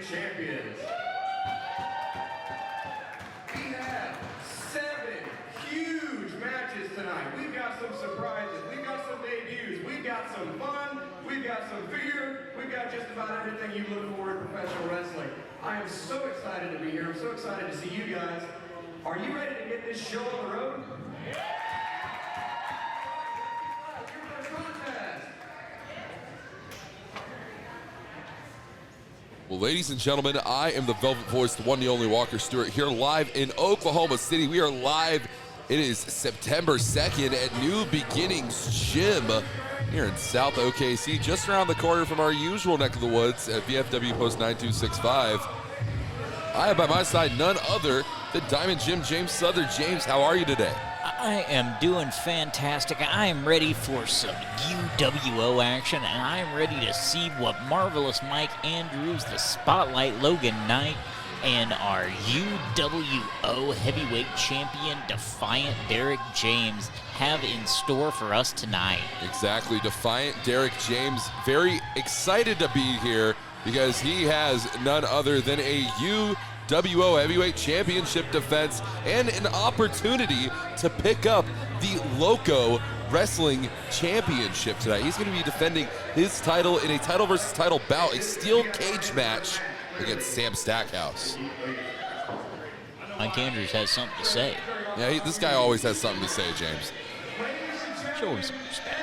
heavyweight champions. We have 7 huge matches tonight. We've got some surprises, we've got some debuts, we've got some fun, we've got some fear, we've got just about everything you look for in professional wrestling. I am so excited to be here. I'm so excited to see you guys. Are you ready to get this show on the road? Well, ladies and gentlemen, I am the Velvet Voice, the one and only Walker Stewart, here live in Oklahoma City. We are live. It is September 2nd at New Beginnings Gym here in South OKC, just around the corner from our usual neck of the woods at VFW Post 9265. I have by my side none other than Diamond Jim James Souther. James, how are you today? I am doing fantastic. I am ready for some UWO action, and I am ready to see what Marvelous Mike Andrews, the Spotlight Logan Knight, and our UWO heavyweight champion, Defiant Derek James, have in store for us tonight. Exactly. Defiant Derek James, very excited to be here because he has none other than a UWO Heavyweight Championship defense and an opportunity to pick up the Loco Wrestling Championship tonight. He's going to be defending his title in a title versus title bout, a steel cage match against Sam Stackhouse. Mike Andrews has something to say. Yeah, this guy always has something to say, James. Show him some respect.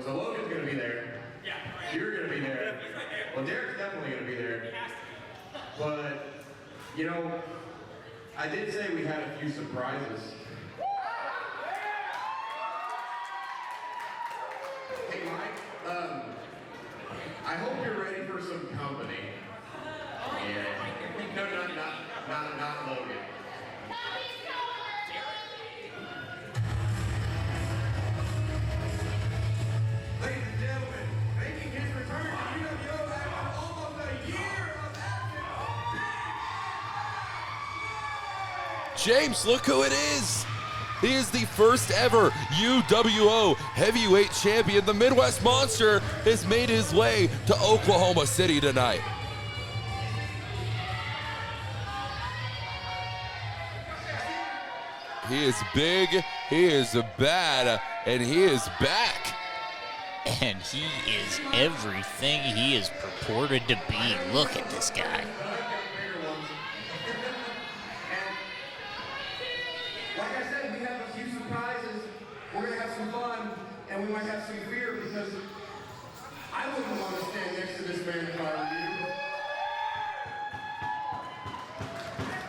So Logan's going to be there. Yeah. You're going to be there. Well, Derek's definitely going to be there. But, you know, I did say we had a few surprises. Hey, Mike, I hope you're ready for some company. Yeah. No, not Logan. Ladies and gentlemen, making his return to UWO after almost a year of action. James, look who it is. He is the first ever UWO heavyweight champion. The Midwest Monster has made his way to Oklahoma City tonight. He is big, he is bad, and he is back. And he is everything he is purported to be. Look at this guy. Like I said, we have a few surprises. We're going to have some fun, and we might have some fear because I wouldn't want to stand next to this man if I were you.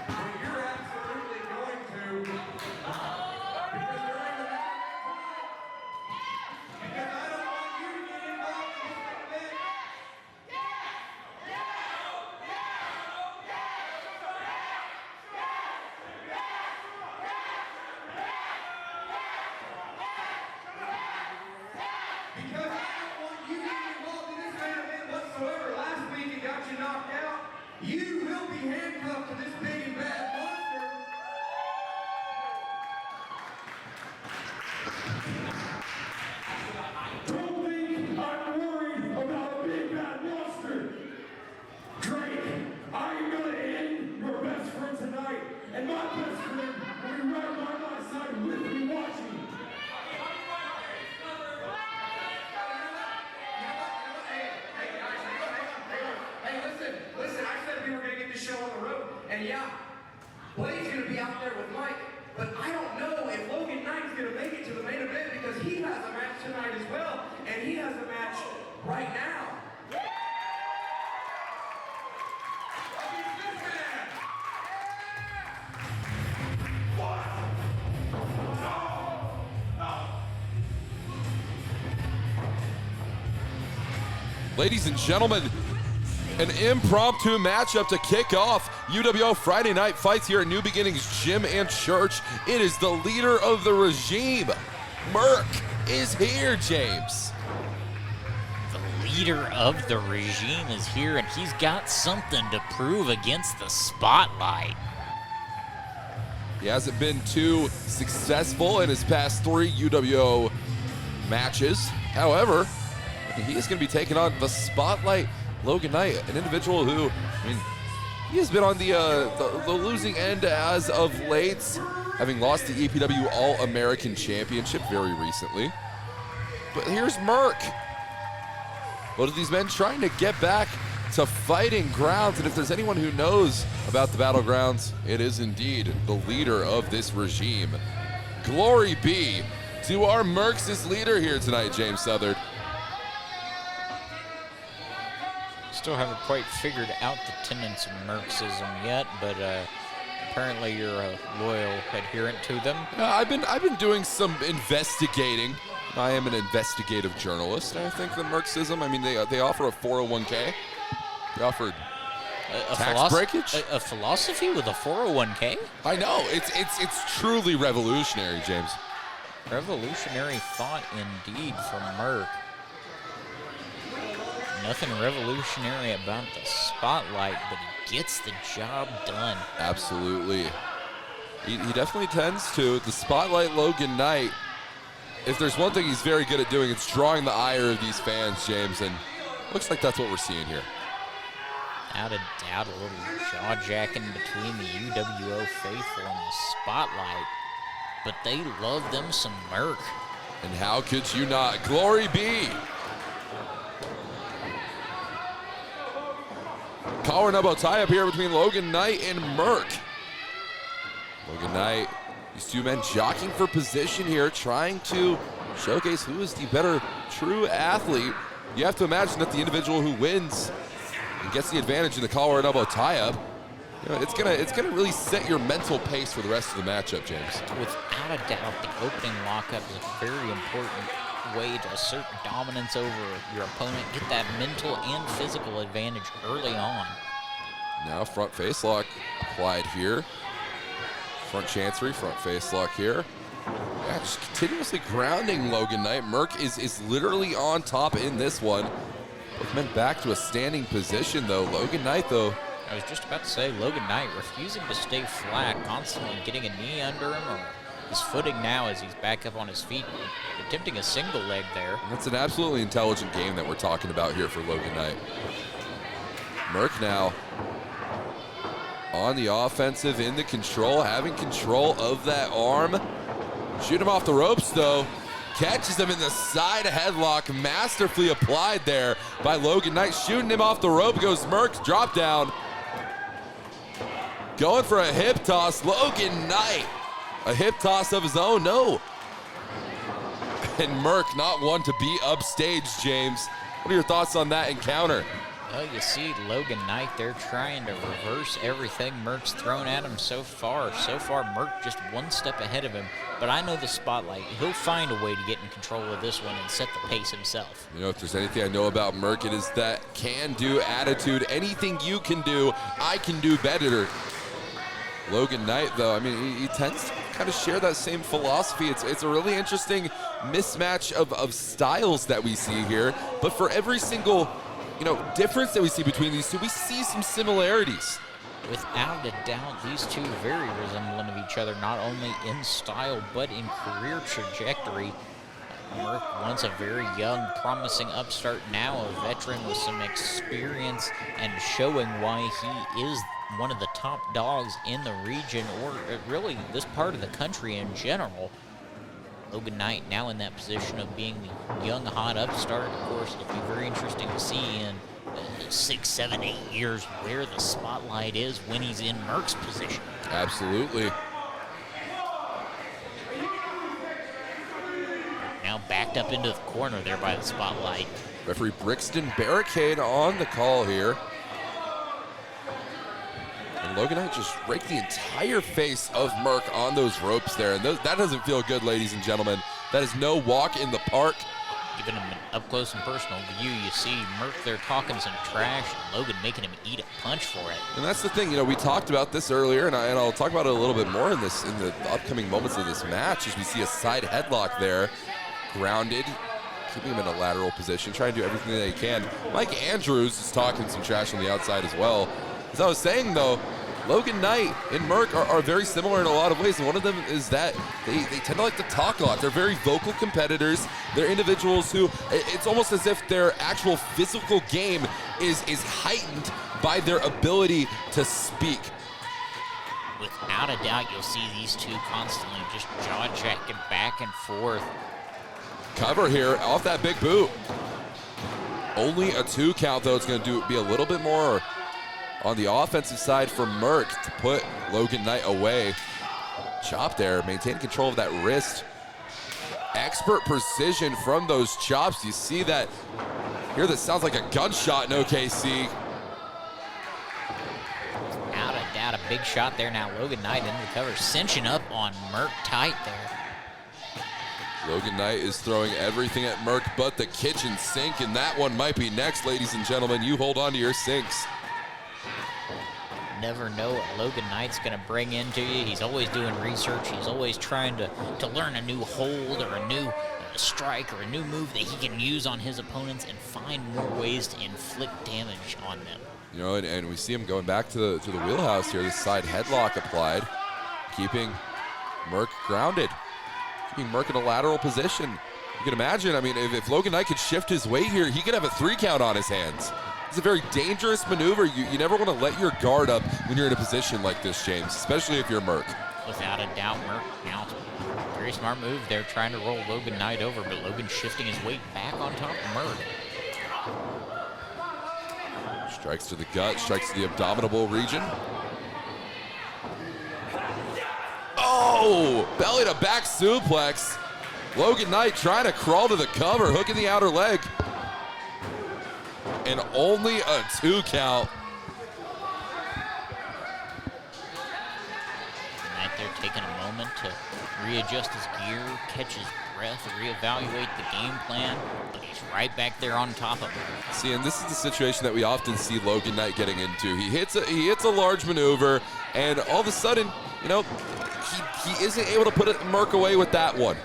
But you're absolutely going to. Because during the match, because I don't want you to get involved in this event. Because I don't want you to get involved in this main event whatsoever. Last week it got you knocked out. You will be handcuffed to this big and bad monster. Don't think I'm worried about a big bad monster. Drake, I am gonna end your best friend tonight, and my best friend will be right by my side with me watching. Hey, listen, I said we were gonna get this show on the road, and yeah, Blade's gonna be out there with Mike, but I don't know if Logan Knight's gonna make it to the main event because he has a match tonight as well, and he has a match right now. Against this man. Ladies and gentlemen, An impromptu matchup to kick off UWO Friday Night Fights here at New Beginnings Gym and Church. It is the leader of the regime. Merc is here, James. The leader of the regime is here, and he's got something to prove against the Spotlight. He hasn't been too successful in his past 3 UWO matches. However, he is going to be taking on the Spotlight Logan Knight, an individual who, I mean, he has been on the losing end as of late, having lost the EPW All-American Championship very recently. But here's Merc. Both of these men trying to get back to fighting grounds, and if there's anyone who knows about the battlegrounds, it is indeed the leader of this regime. Glory be to our Mercs' leader here tonight, James Southard. Still haven't quite figured out the tenets of Mercsism yet, but apparently you're a loyal adherent to them. I've been doing some investigating. I am an investigative journalist. I think the Mercsism, I mean, they offer a 401k. They offer tax breakage. A philosophy with a 401k? I know. It's truly revolutionary, James. Revolutionary thought indeed from Merc. Nothing revolutionary about the Spotlight, but he gets the job done. Absolutely. He definitely tends to. The Spotlight Logan Knight, if there's one thing he's very good at doing, it's drawing the ire of these fans, James, and looks like that's what we're seeing here. Without a doubt, a little jaw-jacking between the UWO faithful and the Spotlight, but they love them some Merc. And how could you not? Glory be. Collar and elbow tie-up here between Logan Knight and Merc. Logan Knight, these two men jockeying for position here, trying to showcase who is the better true athlete. You have to imagine that the individual who wins and gets the advantage in the collar and elbow tie-up, you know, it's gonna really set your mental pace for the rest of the matchup, James. Without a doubt, the opening lockup is a very important way to assert dominance over your opponent, get that mental and physical advantage early on. Now front face lock applied here. Front chancery, front face lock here. Yeah, just continuously grounding Logan Knight. Merc is literally on top in this one. Both men back to a standing position though. Logan Knight though. I was just about to say, Logan Knight refusing to stay flat, constantly getting a knee under him, or his footing now as he's back up on his feet, attempting a single leg there. That's an absolutely intelligent game that we're talking about here for Logan Knight. Merc now on the offensive, in the control, having control of that arm. Shoot him off the ropes though. Catches him in the side headlock, masterfully applied there by Logan Knight. Shooting him off the rope goes Merc, drop down. Going for a hip toss, Logan Knight. A hip toss of his own, no. And Merc not one to be upstage, James. What are your thoughts on that encounter? Well, you see Logan Knight, they're trying to reverse everything Merc's thrown at him so far. So far, Merc just one step ahead of him. But I know the Spotlight. He'll find a way to get in control of this one and set the pace himself. You know, if there's anything I know about Merc, it is that can-do attitude. Anything you can do, I can do better. Logan Knight, though, I mean, he tends to kind of share that same philosophy. It's a really interesting mismatch of styles that we see here. But for every single, you know, difference that we see between these two, we see some similarities. Without a doubt, these two very resemblant of each other, not only in style, but in career trajectory. Merc, once a very young, promising upstart, now a veteran with some experience and showing why he is one of the top dogs in the region, or really this part of the country in general. Logan Knight now in that position of being the young, hot upstart. Of course, it'll be very interesting to see in 6, 7, 8 years where the Spotlight is when he's in Merc's position. Absolutely. Now backed up into the corner there by the Spotlight. Referee Brixton Barricade on the call here. And Logan Knight just raked the entire face of Merc on those ropes there. And that doesn't feel good, ladies and gentlemen. That is no walk in the park. Giving him an up close and personal view. You see Merc there talking some trash, and Logan making him eat a punch for it. And that's the thing, you know, we talked about this earlier, and I'll talk about it a little bit more in the upcoming moments of this match, as we see a side headlock there, grounded, keeping him in a lateral position, trying to do everything that he can. Mike Andrews is talking some trash on the outside as well. As I was saying, though, Logan Knight and Merc are very similar in a lot of ways, and one of them is that they tend to like to talk a lot. They're very vocal competitors. They're individuals who, it's almost as if their actual physical game is heightened by their ability to speak. Without a doubt, you'll see these two constantly just jaw-jacking back and forth. Cover here off that big boot. Only a 2 count, though. It's going to be a little bit more on the offensive side for Merc to put Logan Knight away. Chop there, maintain control of that wrist. Expert precision from those chops. You see that here, that sounds like a gunshot in OKC. Without a doubt, a big shot there now. Logan Knight into the cover, cinching up on Merc tight there. Logan Knight is throwing everything at Merc but the kitchen sink, and that one might be next, ladies and gentlemen. You hold on to your sinks. Never know what Logan Knight's going to bring into you. He's always doing research. He's always trying to learn a new hold or a new strike or a new move that he can use on his opponents and find more ways to inflict damage on them. You know, and we see him going back to the wheelhouse here. This side headlock applied, keeping Merc grounded, keeping Merc in a lateral position. You can imagine, I mean, if Logan Knight could shift his weight here, he could have a 3 count on his hands. It's a very dangerous maneuver. You never want to let your guard up when you're in a position like this, James, especially if you're Merc. Without a doubt, Merc now, very smart move there, trying to roll Logan Knight over, but Logan shifting his weight back on top of Merc. Strikes to the gut, strikes to the abdominal region. Oh, belly to back suplex. Logan Knight trying to crawl to the cover, hooking the outer leg. And only a 2 count. Knight there taking a moment to readjust his gear, catch his breath, reevaluate the game plan, but he's right back there on top of him. See, and this is the situation that we often see Logan Knight getting into. He hits a large maneuver, and all of a sudden, you know, he isn't able to put Merc away with that one.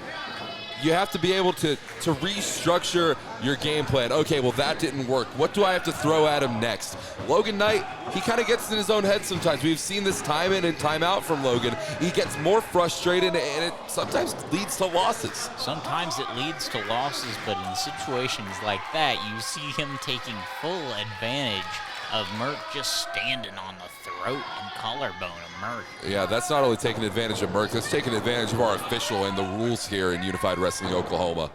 You have to be able to restructure your game plan. Okay, well, that didn't work. What do I have to throw at him next? Logan Knight, he kind of gets in his own head sometimes. We've seen this time in and time out from Logan. He gets more frustrated, and it sometimes leads to losses. Sometimes it leads to losses, but in situations like that, you see him taking full advantage of Merc just standing on the throat and collarbone of Merc. Yeah, that's not only taking advantage of Merc, that's taking advantage of our official and the rules here in Unified Wrestling Oklahoma.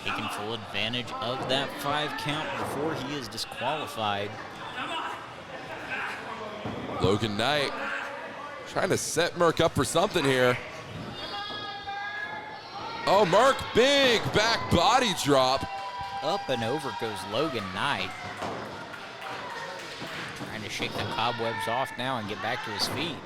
Taking full advantage of that 5 count before he is disqualified. Logan Knight trying to set Merc up for something here. Oh, Merc, big back body drop. Up and over goes Logan Knight. Trying to shake the cobwebs off now and get back to his feet.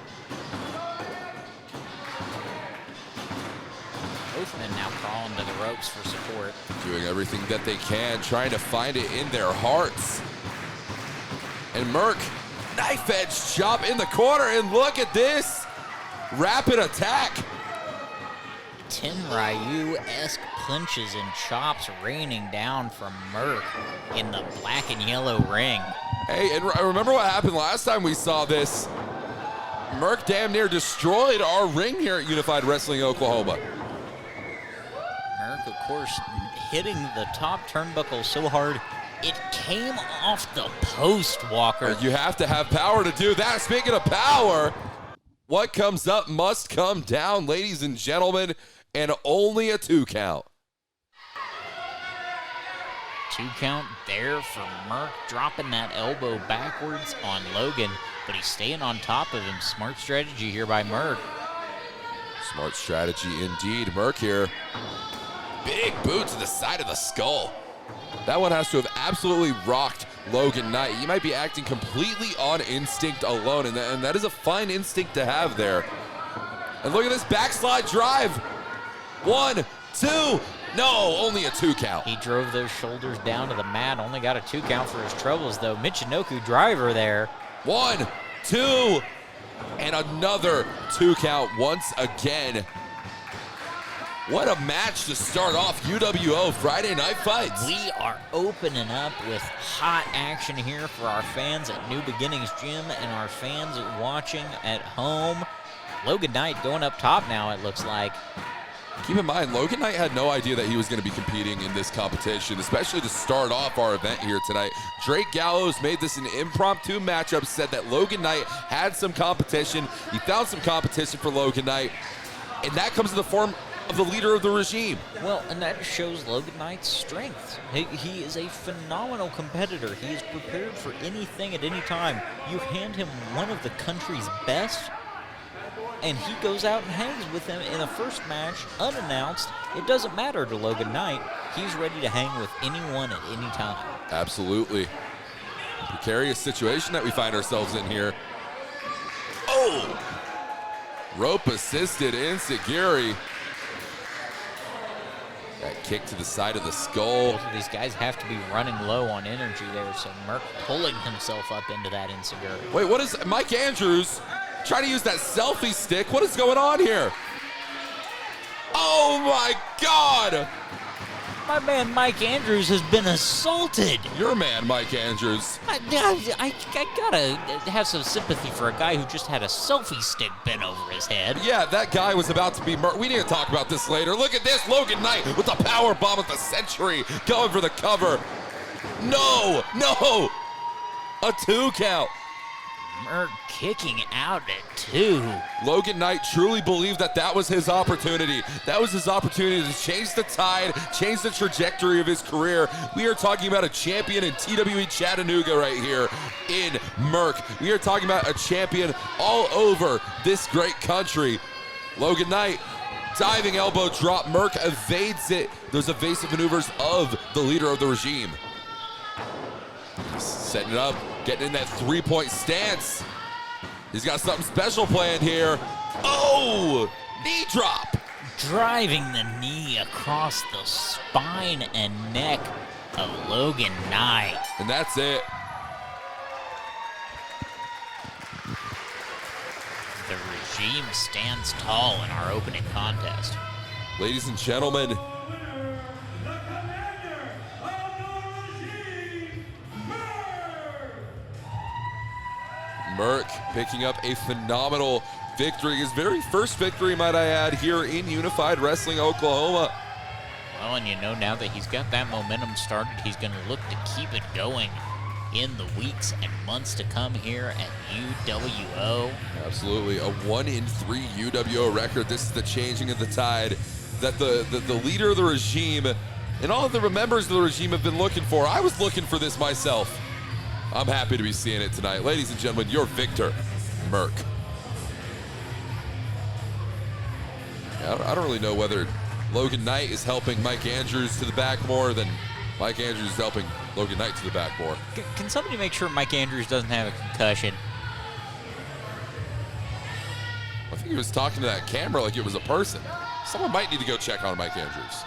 Both men now crawling to the ropes for support. Doing everything that they can, trying to find it in their hearts. And Merc, knife edge chop in the corner, and look at this. Rapid attack. Tim Ryu-esque punches and chops raining down from Merc in the black and yellow ring. Hey, and remember what happened last time we saw this? Merc damn near destroyed our ring here at Unified Wrestling Oklahoma. Merc, of course, hitting the top turnbuckle so hard, it came off the post, Walker. You have to have power to do that. Speaking of power, what comes up must come down, ladies and gentlemen, and only a 2 count. 2 count there for Merc, dropping that elbow backwards on Logan, but he's staying on top of him. Smart strategy here by Merc. Smart strategy indeed. Merc here. Big boot to the side of the skull. That one has to have absolutely rocked Logan Knight. He might be acting completely on instinct alone, and that is a fine instinct to have there. And look at this backslide drive. 1, 2, No, only a 2 count. He drove those shoulders down to the mat, only got a 2 count for his troubles, though. Michinoku driver there. 1, 2, and another 2 count once again. What a match to start off UWO Friday Night Fights. We are opening up with hot action here for our fans at New Beginnings Gym and our fans watching at home. Logan Knight going up top now, it looks like. Keep in mind, Logan Knight had no idea that he was going to be competing in this competition, especially to start off our event here tonight. Drake Gallows made this an impromptu matchup, said that Logan Knight had some competition. He found some competition for Logan Knight, and that comes in the form of the leader of the regime. Well, and that shows Logan Knight's strength. He is a phenomenal competitor. He is prepared for anything at any time. You hand him one of the country's best, and he goes out and hangs with them in the first match, unannounced. It doesn't matter to Logan Knight. He's ready to hang with anyone at any time. Absolutely. Precarious situation that we find ourselves in here. Oh! Rope assisted Insiguri. That kick to the side of the skull. Both of these guys have to be running low on energy there, so Merck pulling himself up into that Insiguri. Wait, what is Mike Andrews trying to use that selfie stick? What is going on here? Oh my God! My man Mike Andrews has been assaulted. Your man, Mike Andrews. I gotta have some sympathy for a guy who just had a selfie stick bent over his head. Yeah, that guy was about to be murdered. We need to talk about this later. Look at this, Logan Knight with the power bomb of the century, going for the cover. No, a 2 count. Merck kicking out at 2. Logan Knight truly believed that that was his opportunity. That was his opportunity to change the tide, change the trajectory of his career. We are talking about a champion in TWE Chattanooga right here in Merck. We are talking about a champion all over this great country. Logan Knight, diving elbow drop. Merck evades it. Those evasive maneuvers of the leader of the regime. Setting it up, getting in that 3-point stance. He's got something special planned here. Oh, knee drop. Driving the knee across the spine and neck of Logan Knight. And that's it. The regime stands tall in our opening contest. Ladies and gentlemen, Merck picking up a phenomenal victory. His very first victory, might I add, here in Unified Wrestling Oklahoma. Well, and you know, now that he's got that momentum started, he's going to look to keep it going in the weeks and months to come here at UWO. Absolutely, a 1-3 UWO record. This is the changing of the tide that the leader of the regime and all of the members of the regime have been looking for. I was looking for this myself. I'm happy to be seeing it tonight. Ladies and gentlemen, your victor, Merck. I don't really know whether Logan Knight is helping Mike Andrews to the back more than Mike Andrews is helping Logan Knight to the back more. Can somebody make sure Mike Andrews doesn't have a concussion? I think he was talking to that camera like it was a person. Someone might need to go check on Mike Andrews.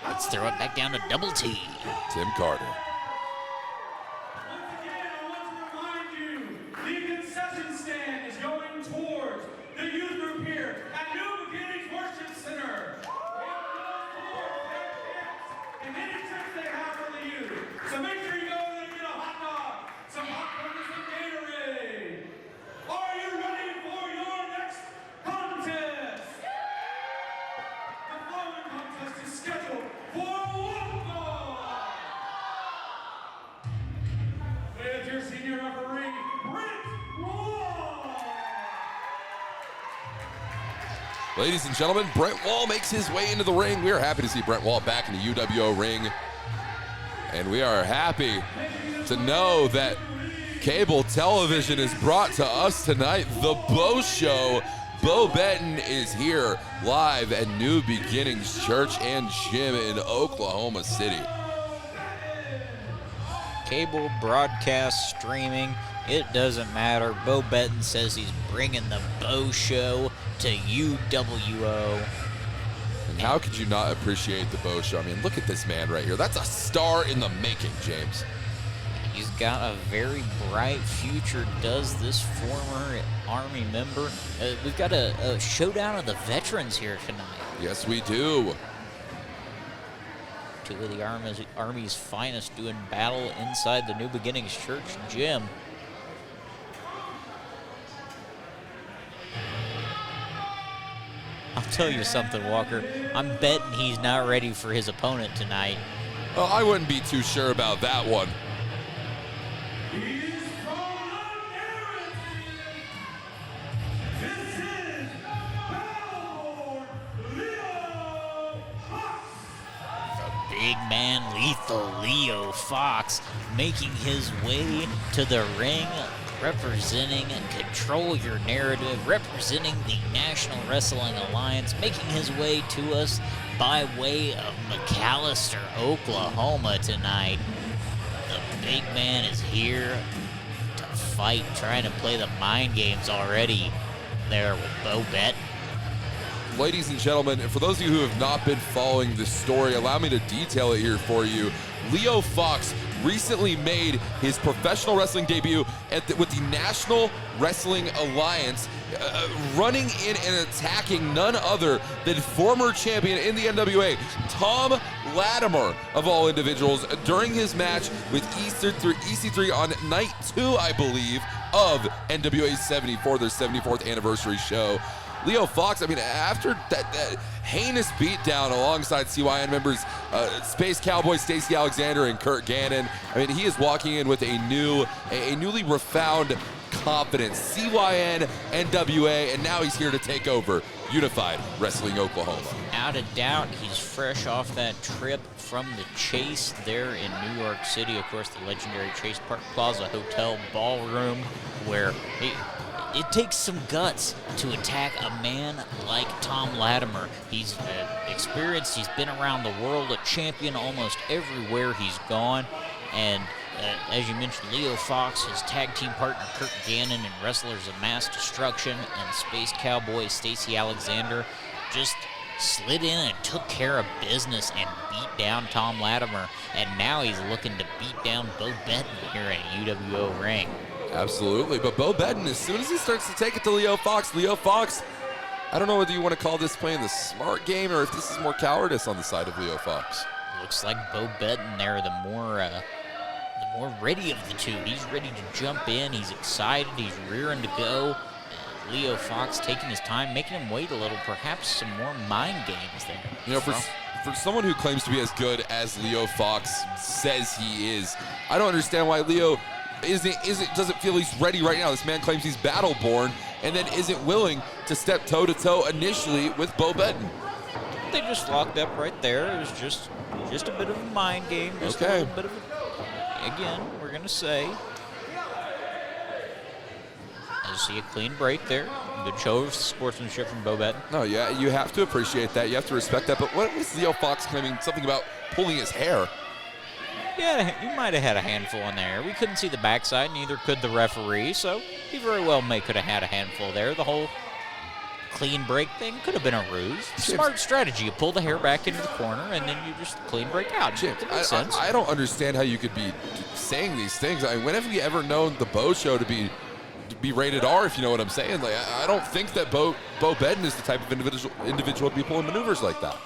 Let's throw it back down to Double T. Tim Carter. Once again, I want to remind you, the concession stand is going towards the youth group here at New Beginnings Worship Center. It goes towards their camps and any trips they have for the youth. So make sure you go over there and get a hot dog, some hot burgers and Gatorade. Are you ready for your next contest? The following contest is scheduled for one fall. With your senior referee, Brent Wall. Ladies and gentlemen, Brent Wall makes his way into the ring. We are happy to see Brent Wall back in the UWO ring. And we are happy to know that cable television is brought to us tonight. The Bo Show. Bo Benton is here live at New Beginnings Church and Gym in Oklahoma City. Cable broadcast streaming It doesn't matter. Bo Betton says he's bringing the Bo Show to UWO. And how could you not appreciate the Bo Show? I mean, look at this man right here. That's a star in the making, James. He's got a very bright future, does this former Army member. We've got a showdown of the veterans here tonight. Yes, we do. Two of the Army's finest doing battle inside the New Beginnings Church gym. I'll tell you something, Walker. I'm betting he's not ready for his opponent tonight. Well, I wouldn't be too sure about that one. He's from America. This is Battleborn Leo Fox. Big man Lethal Leo Fox making his way to the ring, representing and Control Your Narrative, representing the National Wrestling Alliance, making his way to us by way of McAlester, Oklahoma tonight. The big man is here to fight, trying to play the mind games already there with Bo Betton. Ladies and gentlemen, for those of you who have not been following this story, allow me to detail it here for you. Leo Fox recently made his professional wrestling debut with the National Wrestling Alliance, running in and attacking none other than former champion in the NWA, Tom Latimer, of all individuals, during his match with EC3 on night 2, I believe, of NWA 74, their 74th anniversary show. Leo Fox, I mean, after that heinous beatdown alongside CYN members Space Cowboy Stacey Alexander and Kurt Gannon, I mean, he is walking in with a newly refound confidence. CYN, NWA, and now he's here to take over Unified Wrestling Oklahoma. Without a doubt, he's fresh off that trip from the Chase there in New York City. Of course, the legendary Chase Park Plaza Hotel Ballroom, where it takes some guts to attack a man like Tom Latimer. He's experienced, he's been around the world, a champion almost everywhere he's gone. And as you mentioned, Leo Fox, his tag team partner Kurt Gannon, and Wrestlers of Mass Destruction and Space Cowboy Stacey Alexander just slid in and took care of business and beat down Tom Latimer. And now he's looking to beat down Bo Betton here in a UWO ring. Absolutely, but Bo Betton, as soon as he starts to take it to Leo Fox, I don't know whether you want to call this playing the smart game or if this is more cowardice on the side of Leo Fox. Looks like Bo Betton there, the more ready of the two. He's ready to jump in. He's excited. He's rearing to go. Leo Fox taking his time, making him wait a little. Perhaps some more mind games there. You know, for someone who claims to be as good as Leo Fox says he is, I don't understand why Leo doesn't feel he's ready right now. This man claims he's battle-born and then isn't willing to step toe-to-toe initially with Bo Betton. They just locked up right there. It was just a bit of a mind game. Just okay. A little bit of again, we're going to say, I see a clean break there. Good show of sportsmanship from Bo Betton. No, yeah, you have to appreciate that. You have to respect that. But what was Leo Fox claiming? Something about pulling his hair. Yeah, he might have had a handful in there. We couldn't see the backside, neither could the referee, so he very well could have had a handful there. The whole clean break thing could have been a ruse. Smart strategy. You pull the hair back into the corner, and then you just clean break out. Jim, It makes sense. I don't understand how you could be saying these things. I mean, when have we ever known the Bo Show to be rated R, if you know what I'm saying? Like, I don't think that Bo Betton is the type of individual to be pulling maneuvers like that.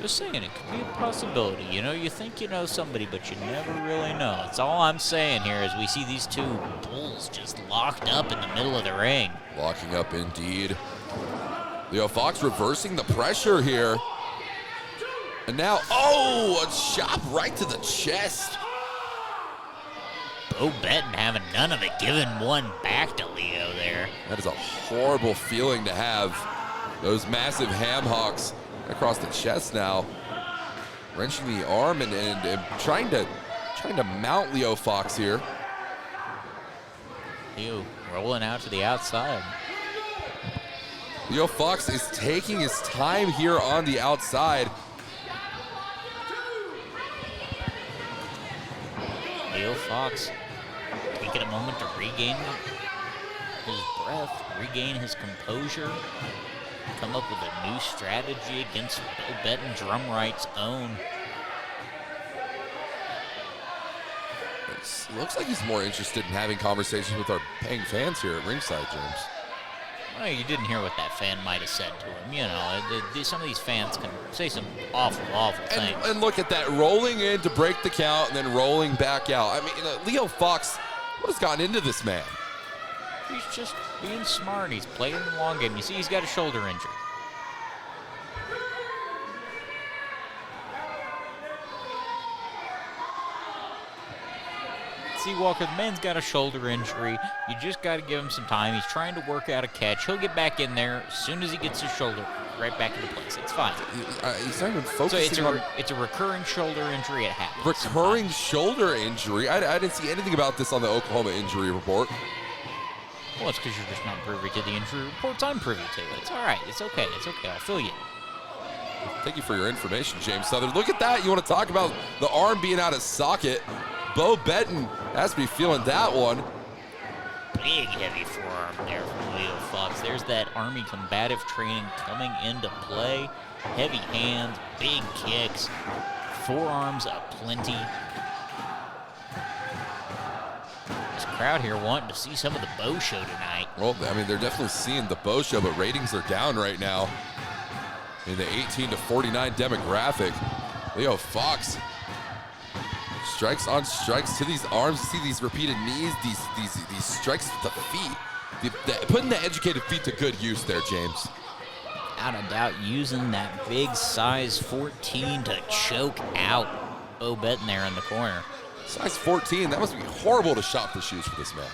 Just saying, it could be a possibility. You know, you think you know somebody, but you never really know. That's all I'm saying here as we see these two bulls just locked up in the middle of the ring. Locking up indeed. Leo Fox reversing the pressure here. And now, a chop right to the chest. Bo Betton having none of it, giving one back to Leo there. That is a horrible feeling to have. Those massive ham hocks across the chest now, wrenching the arm and trying to mount Leo Fox here. Leo rolling out to the outside. Leo Fox is taking his time here on the outside. Leo Fox taking a moment to regain his breath, regain his composure, come up with a new strategy against Bo Betton, Drum Right's own. It looks like he's more interested in having conversations with our paying fans here at ringside, James. Well, you didn't hear what that fan might have said to him. You know, some of these fans can say some awful, awful things. And look at that, rolling in to break the count and then rolling back out. I mean, Leo Fox, what has gotten into this man? He's just being smart. He's playing the long game. You see, he's got a shoulder injury. See, Walker, the man's got a shoulder injury. You just got to give him some time. He's trying to work out a catch. He'll get back in there as soon as he gets his shoulder right back into place. It's fine. He's not even focusing on... It's a recurring shoulder injury. It happens. Recurring shoulder injury? I didn't see anything about this on the Oklahoma injury report. Well, it's because you're just not privy to the injury reports. I'm privy to it. It's all right. It's okay. It's okay. I'll fill you. Thank you for your information, James Southern. Look at that. You want to talk about the arm being out of socket? Bo Betton has to be feeling that one. Big heavy forearm there from Leo Fox. There's that Army combative training coming into play. Heavy hands, big kicks, forearms aplenty. This crowd here wanting to see some of the Bo Show tonight. Well, I mean, they're definitely seeing the Bo Show, but ratings are down right now in the 18 to 49 demographic. Leo Fox strikes on strikes to these arms. You see these repeated knees, these strikes with the feet. Putting the educated feet to good use there, James. Without a doubt, using that big size 14 to choke out Bo Betton there in the corner. Size 14, that must be horrible to shop for shoes for this man.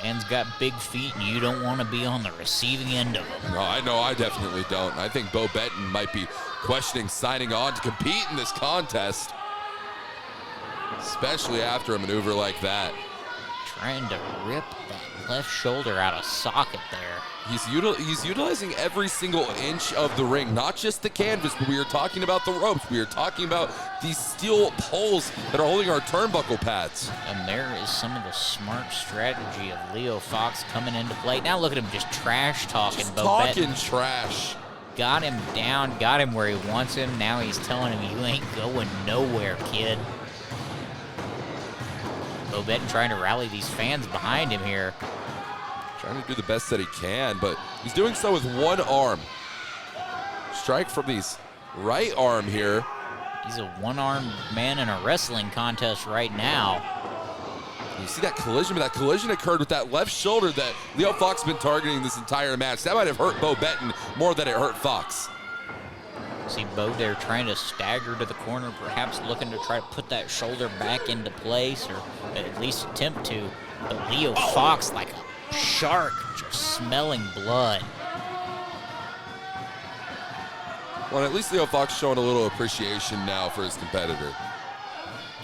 Man's got big feet, and you don't want to be on the receiving end of them. No, I definitely don't. I think Bo Betton might be questioning signing on to compete in this contest, especially after a maneuver like that. Trying to rip that left shoulder out of socket there. He's utilizing every single inch of the ring, not just the canvas, but we are talking about the ropes. We are talking about these steel poles that are holding our turnbuckle pads. And there is some of the smart strategy of Leo Fox coming into play. Now look at him just trash talking Bo Betton. Talking trash. Got him down, got him where he wants him. Now he's telling him, you ain't going nowhere, kid. Bo Betton trying to rally these fans behind him here. Trying to do the best that he can, but he's doing so with one arm. Strike from his right arm here. He's a one-armed man in a wrestling contest right now. You see that collision, but that collision occurred with that left shoulder that Leo Fox has been targeting this entire match. That might have hurt Bo Betton more than it hurt Fox. See Bo there trying to stagger to the corner, perhaps looking to try to put that shoulder back into place, or at least attempt to. But Leo Fox, like a shark, just smelling blood. Well, at least Leo Fox showing a little appreciation now for his competitor.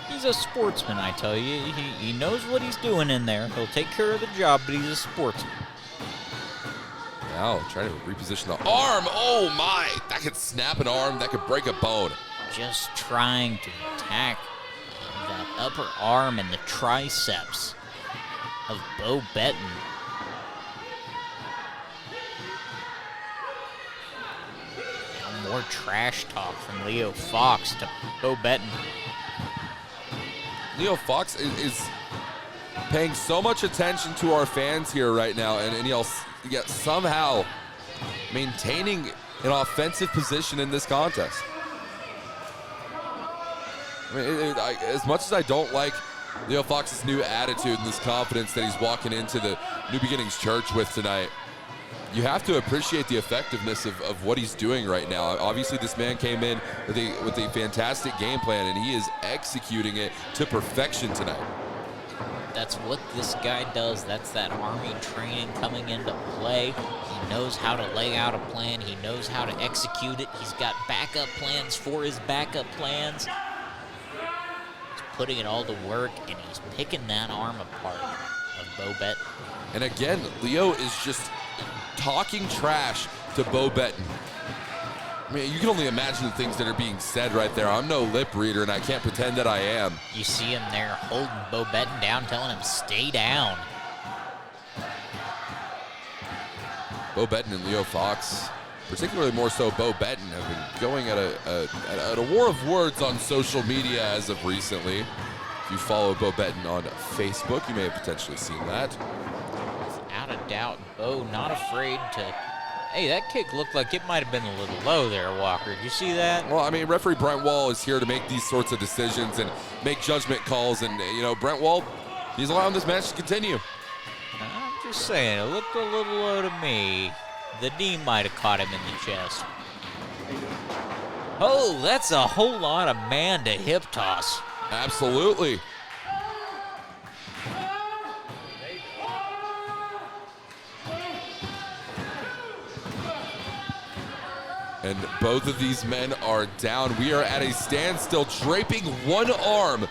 He's a sportsman, I tell you. He knows what he's doing in there. He'll take care of the job, but he's a sportsman. Now trying to reposition the arm. Oh my, that could snap an arm, that could break a bone. Just trying to attack that upper arm and the triceps of Bo Betton. More trash talk from Leo Fox to Bo Betton. Leo Fox is paying so much attention to our fans here right now, and yet somehow maintaining an offensive position in this contest. I mean, as much as I don't like Leo Fox's new attitude and this confidence that he's walking into the New Beginnings Church with tonight, you have to appreciate the effectiveness of what he's doing right now. Obviously, this man came in with a fantastic game plan, and he is executing it to perfection tonight. That's what this guy does. That's that Army training coming into play. He knows how to lay out a plan. He knows how to execute it. He's got backup plans for his backup plans. He's putting it all to work, and he's picking that arm apart of Bo Betton. And again, Leo is just talking trash to Bo Betton. I mean, you can only imagine the things that are being said right there. I'm no lip reader, and I can't pretend that I am. You see him there holding Bo Betton down, telling him stay down. Bo Betton and Leo Fox, particularly more so Bo Betton, have been going at a war of words on social media as of recently. If you follow Bo Betton on Facebook, you may have potentially seen that. Without a doubt, Bo not afraid to... Hey, that kick looked like it might have been a little low there, Walker. Did you see that? Well, I mean, referee Brent Wall is here to make these sorts of decisions and make judgment calls. And, you know, Brent Wall, he's allowing this match to continue. I'm just saying, it looked a little low to me. The knee might have caught him in the chest. Oh, that's a whole lot of man to hip toss. Absolutely. And both of these men are down. We are at a standstill, draping one arm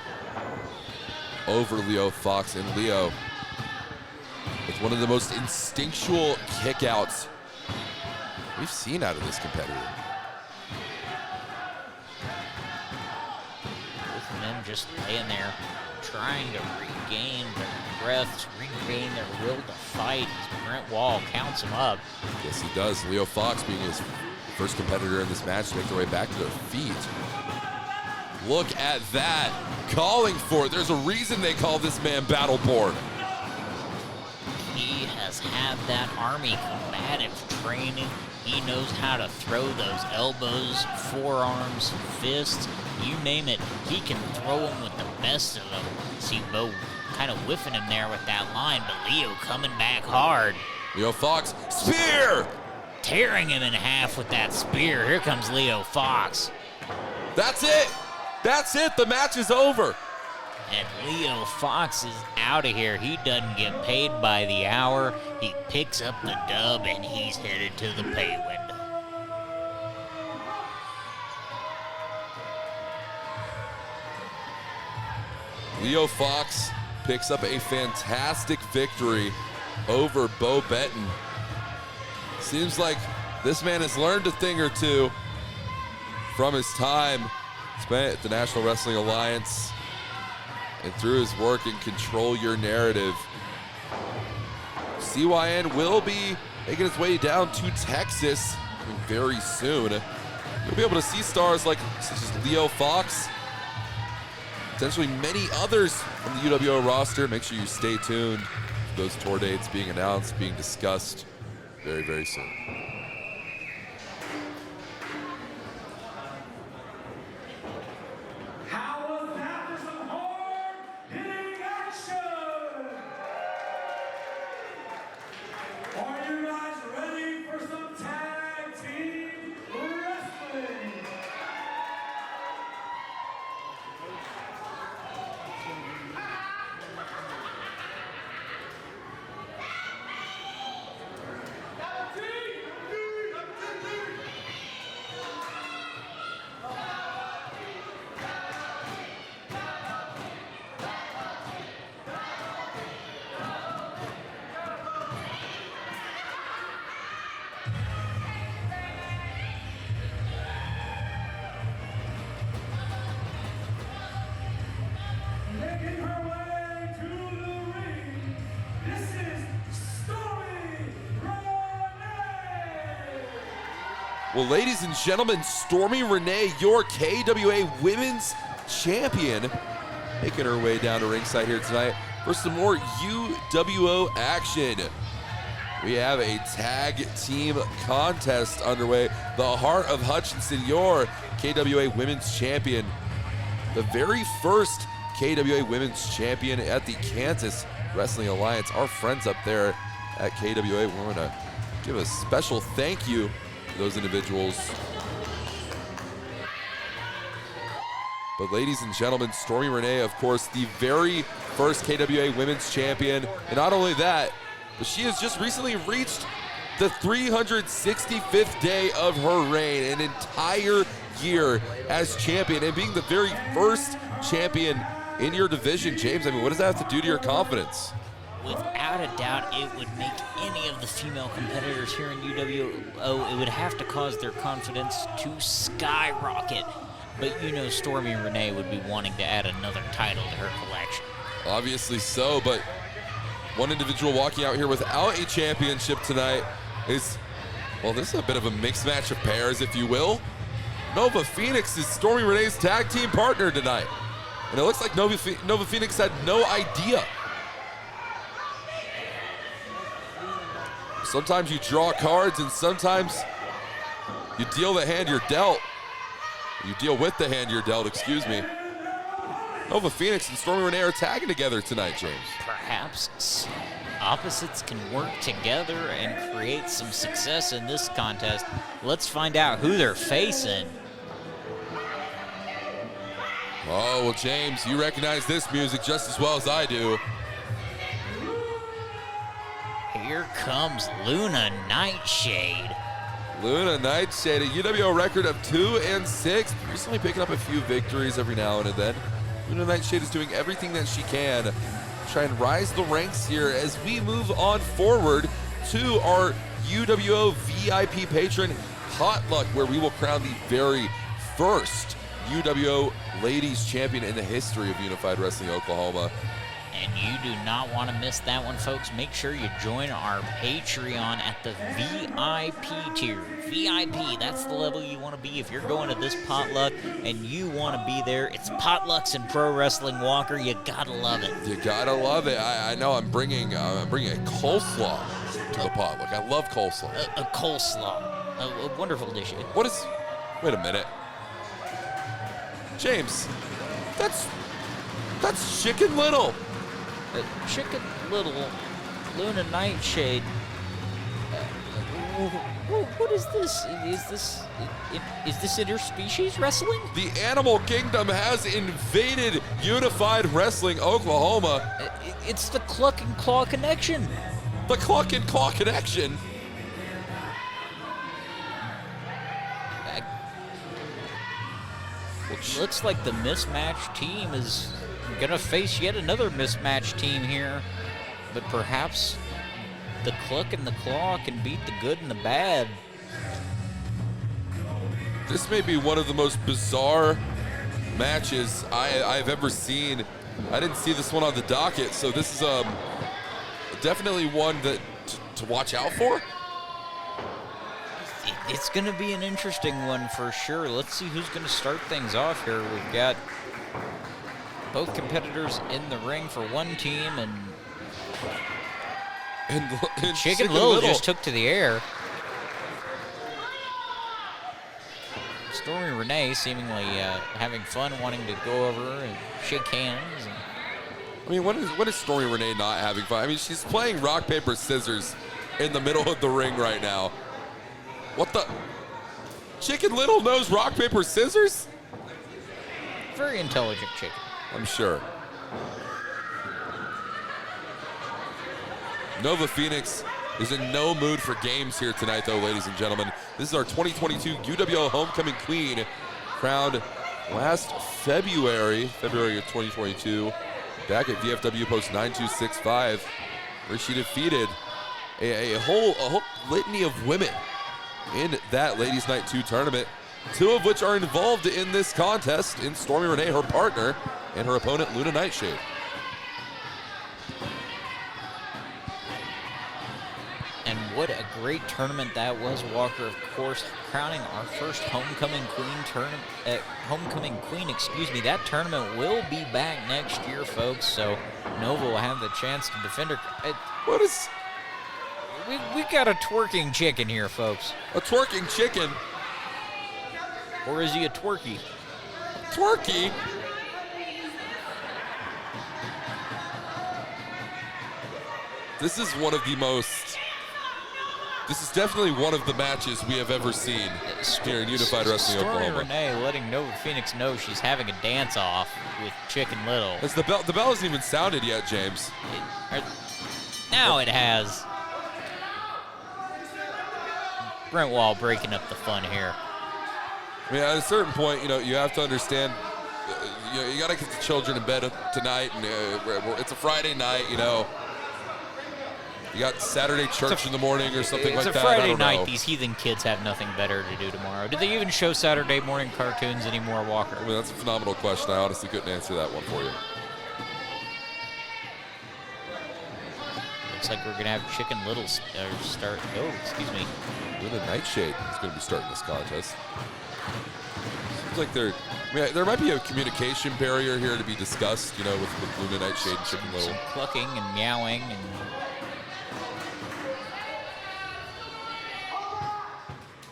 over Leo Fox. And Leo, with one of the most instinctual kickouts we've seen out of this competitor. Both men just laying there, trying to regain their breaths, regain their will to fight as Brent Wall counts him up. Yes, he does. Leo Fox being his first competitor in this match to make their way back to their feet. Look at that. Calling for it. There's a reason they call this man Battleborn. He has had that Army combative training. He knows how to throw those elbows, forearms, fists, you name it. He can throw them with the best of them. See Bo kind of whiffing him there with that line, but Leo coming back hard. Leo Fox, spear! Tearing him in half with that spear. Here comes Leo Fox. That's it. That's it. The match is over. And Leo Fox is out of here. He doesn't get paid by the hour. He picks up the dub and he's headed to the pay window. Leo Fox picks up a fantastic victory over Bo Betton. Seems like this man has learned a thing or two from his time spent at the National Wrestling Alliance and through his work in Control Your Narrative. CYN will be making its way down to Texas very soon. You'll be able to see stars like such as Leo Fox, potentially many others from the UWO roster. Make sure you stay tuned for those tour dates being announced, being discussed very, very soon. How was that for some hard-hitting action? Are you guys ready for some tag team wrestling? Making her way to the ring, this is Stormy Renee! Well, ladies and gentlemen, Stormy Renee, your KWA Women's Champion, making her way down to ringside here tonight for some more UWO action. We have a tag team contest underway. The Heart of Hutchinson, your KWA Women's Champion. The very first KWA Women's Champion at the Kansas Wrestling Alliance. Our friends up there at KWA, we want to give a special thank you to those individuals. But ladies and gentlemen, Stormy Renee, of course, the very first KWA Women's Champion. And not only that, but she has just recently reached the 365th day of her reign, an entire year as champion, and being the very first champion in your division. James, I mean, what does that have to do to your confidence? without a doubt, it would make any of the female competitors here in UWO, it would have to cause their confidence to skyrocket. But you know Stormy Renee would be wanting to add another title to her collection. Obviously so, but one individual walking out here without a championship tonight is, well, this is a bit of a mixed match of pairs, if you will. Nova Phoenix is Stormy Renee's tag team partner tonight. And it looks like Nova Phoenix had no idea. Sometimes you draw cards and sometimes you deal the hand you're dealt. You deal with the hand you're dealt, excuse me. Nova Phoenix and Stormy Renee are tagging together tonight, James. Perhaps opposites can work together and create some success in this contest. Let's find out who they're facing. Oh, well, James, you recognize this music just as well as I do. Here comes Luna Nightshade. Luna Nightshade, a UWO record of 2-6, recently picking up a few victories every now and then. Luna Nightshade is doing everything that she can to try and rise the ranks here as we move on forward to our UWO VIP patron potluck, where we will crown the very first UWO Ladies Champion in the history of Unified Wrestling Oklahoma. And you do not want to miss that one, folks. Make sure you join our Patreon at the VIP tier. VIP, that's the level you want to be if you're going to this potluck and you want to be there. It's Potlucks and Pro Wrestling Walker. You gotta love it. You gotta love it. I know I'm bringing a coleslaw to the potluck. I love coleslaw. A coleslaw, a wonderful dish. What is? Wait a minute, James. That's Chicken Little. Chicken Little, Luna Nightshade. What is this? Is this interspecies wrestling? The Animal Kingdom has invaded Unified Wrestling Oklahoma. It's the Cluck and Claw Connection. The Cluck and Claw Connection. Looks like the mismatched team is gonna face yet another mismatched team here, but perhaps the Cluck and the Claw can beat the good and the bad. This may be one of the most bizarre matches I've ever seen. I didn't see this one on the docket, so this is definitely one that to watch out for. It's going to be an interesting one for sure. Let's see who's going to start things off here. We've got both competitors in the ring for one team, and Chicken Little just took to the air. Stormy Renee seemingly having fun, wanting to go over and shake hands. I mean, what is Stormy Renee not having fun? I mean, she's playing rock, paper, scissors in the middle of the ring right now. What the? Chicken Little knows rock, paper, scissors? Very intelligent chicken. I'm sure. Nova Phoenix is in no mood for games here tonight, though, ladies and gentlemen. This is our 2022 UWO Homecoming Queen, crowned last February of 2022, back at VFW Post 9265, where she defeated a whole litany of women in that Ladies Night 2 tournament, two of which are involved in this contest in Stormy Renee, her partner, and her opponent, Luna Nightshade. And what a great tournament that was, Walker. Of course, crowning our first homecoming queen. Excuse me. That tournament will be back next year, folks. So Nova will have the chance to defend her. What is? We got a twerking chicken here, folks. A twerking chicken? Or is he a twerky? Twerky? This is definitely one of the matches we have ever seen here in Unified Wrestling Oklahoma. Stormy Renee letting Nova Phoenix know she's having a dance-off with Chicken Little. The bell hasn't even sounded yet, James. Now it has. Brent Wall breaking up the fun here. I mean, at a certain point, you have to understand, you got to get the children in bed tonight, and it's a Friday night, You got Saturday church in the morning or something like that. It's a Friday I don't night. know. These heathen kids have nothing better to do tomorrow. Do they even show Saturday morning cartoons anymore, Walker? I mean, that's a phenomenal question. I honestly couldn't answer that one for you. Looks like we're going to have Chicken Little start. Oh, excuse me. Luna Nightshade is going to be starting this contest. Seems like there might be a communication barrier here to be discussed, you know, with Luna Nightshade and Chicken Little. Some clucking and meowing and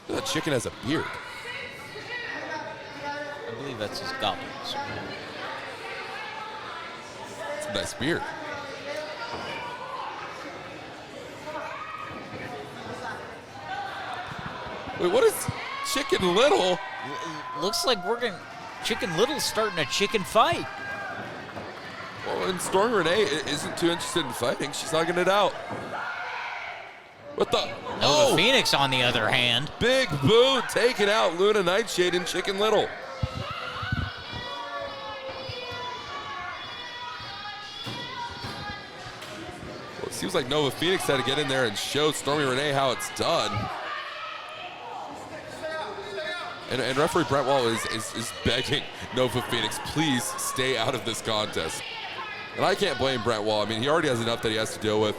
That chicken has a beard. I believe that's his goblins. It's a nice beard. Wait, what is Chicken Little? Looks like Chicken Little's starting a chicken fight. Well, and Stormy Renee isn't too interested in fighting. She's hugging it out. What the? Nova Phoenix, on the other hand. Big boot taking out Luna Nightshade and Chicken Little. Well, it seems like Nova Phoenix had to get in there and show Stormy Renee how it's done. And referee Brent Wall is begging Nova Phoenix, please stay out of this contest. And I can't blame Brent Wall. I mean, he already has enough that he has to deal with.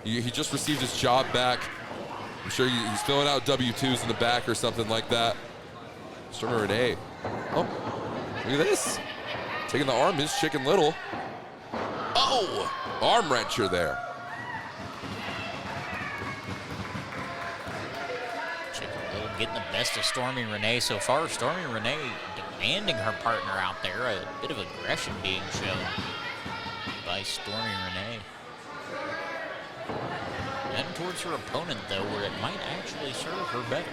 He just received his job back. I'm sure he's filling out W-2s in the back or something like that. Stormy Renee. Oh, look at this. Taking the arm is Chicken Little. Oh, arm wrencher there. Chicken Little getting the best of Stormy Renee so far. Stormy Renee demanding her partner out there. A bit of aggression being shown by Stormy Renee. Heading towards her opponent, though, where it might actually serve her better.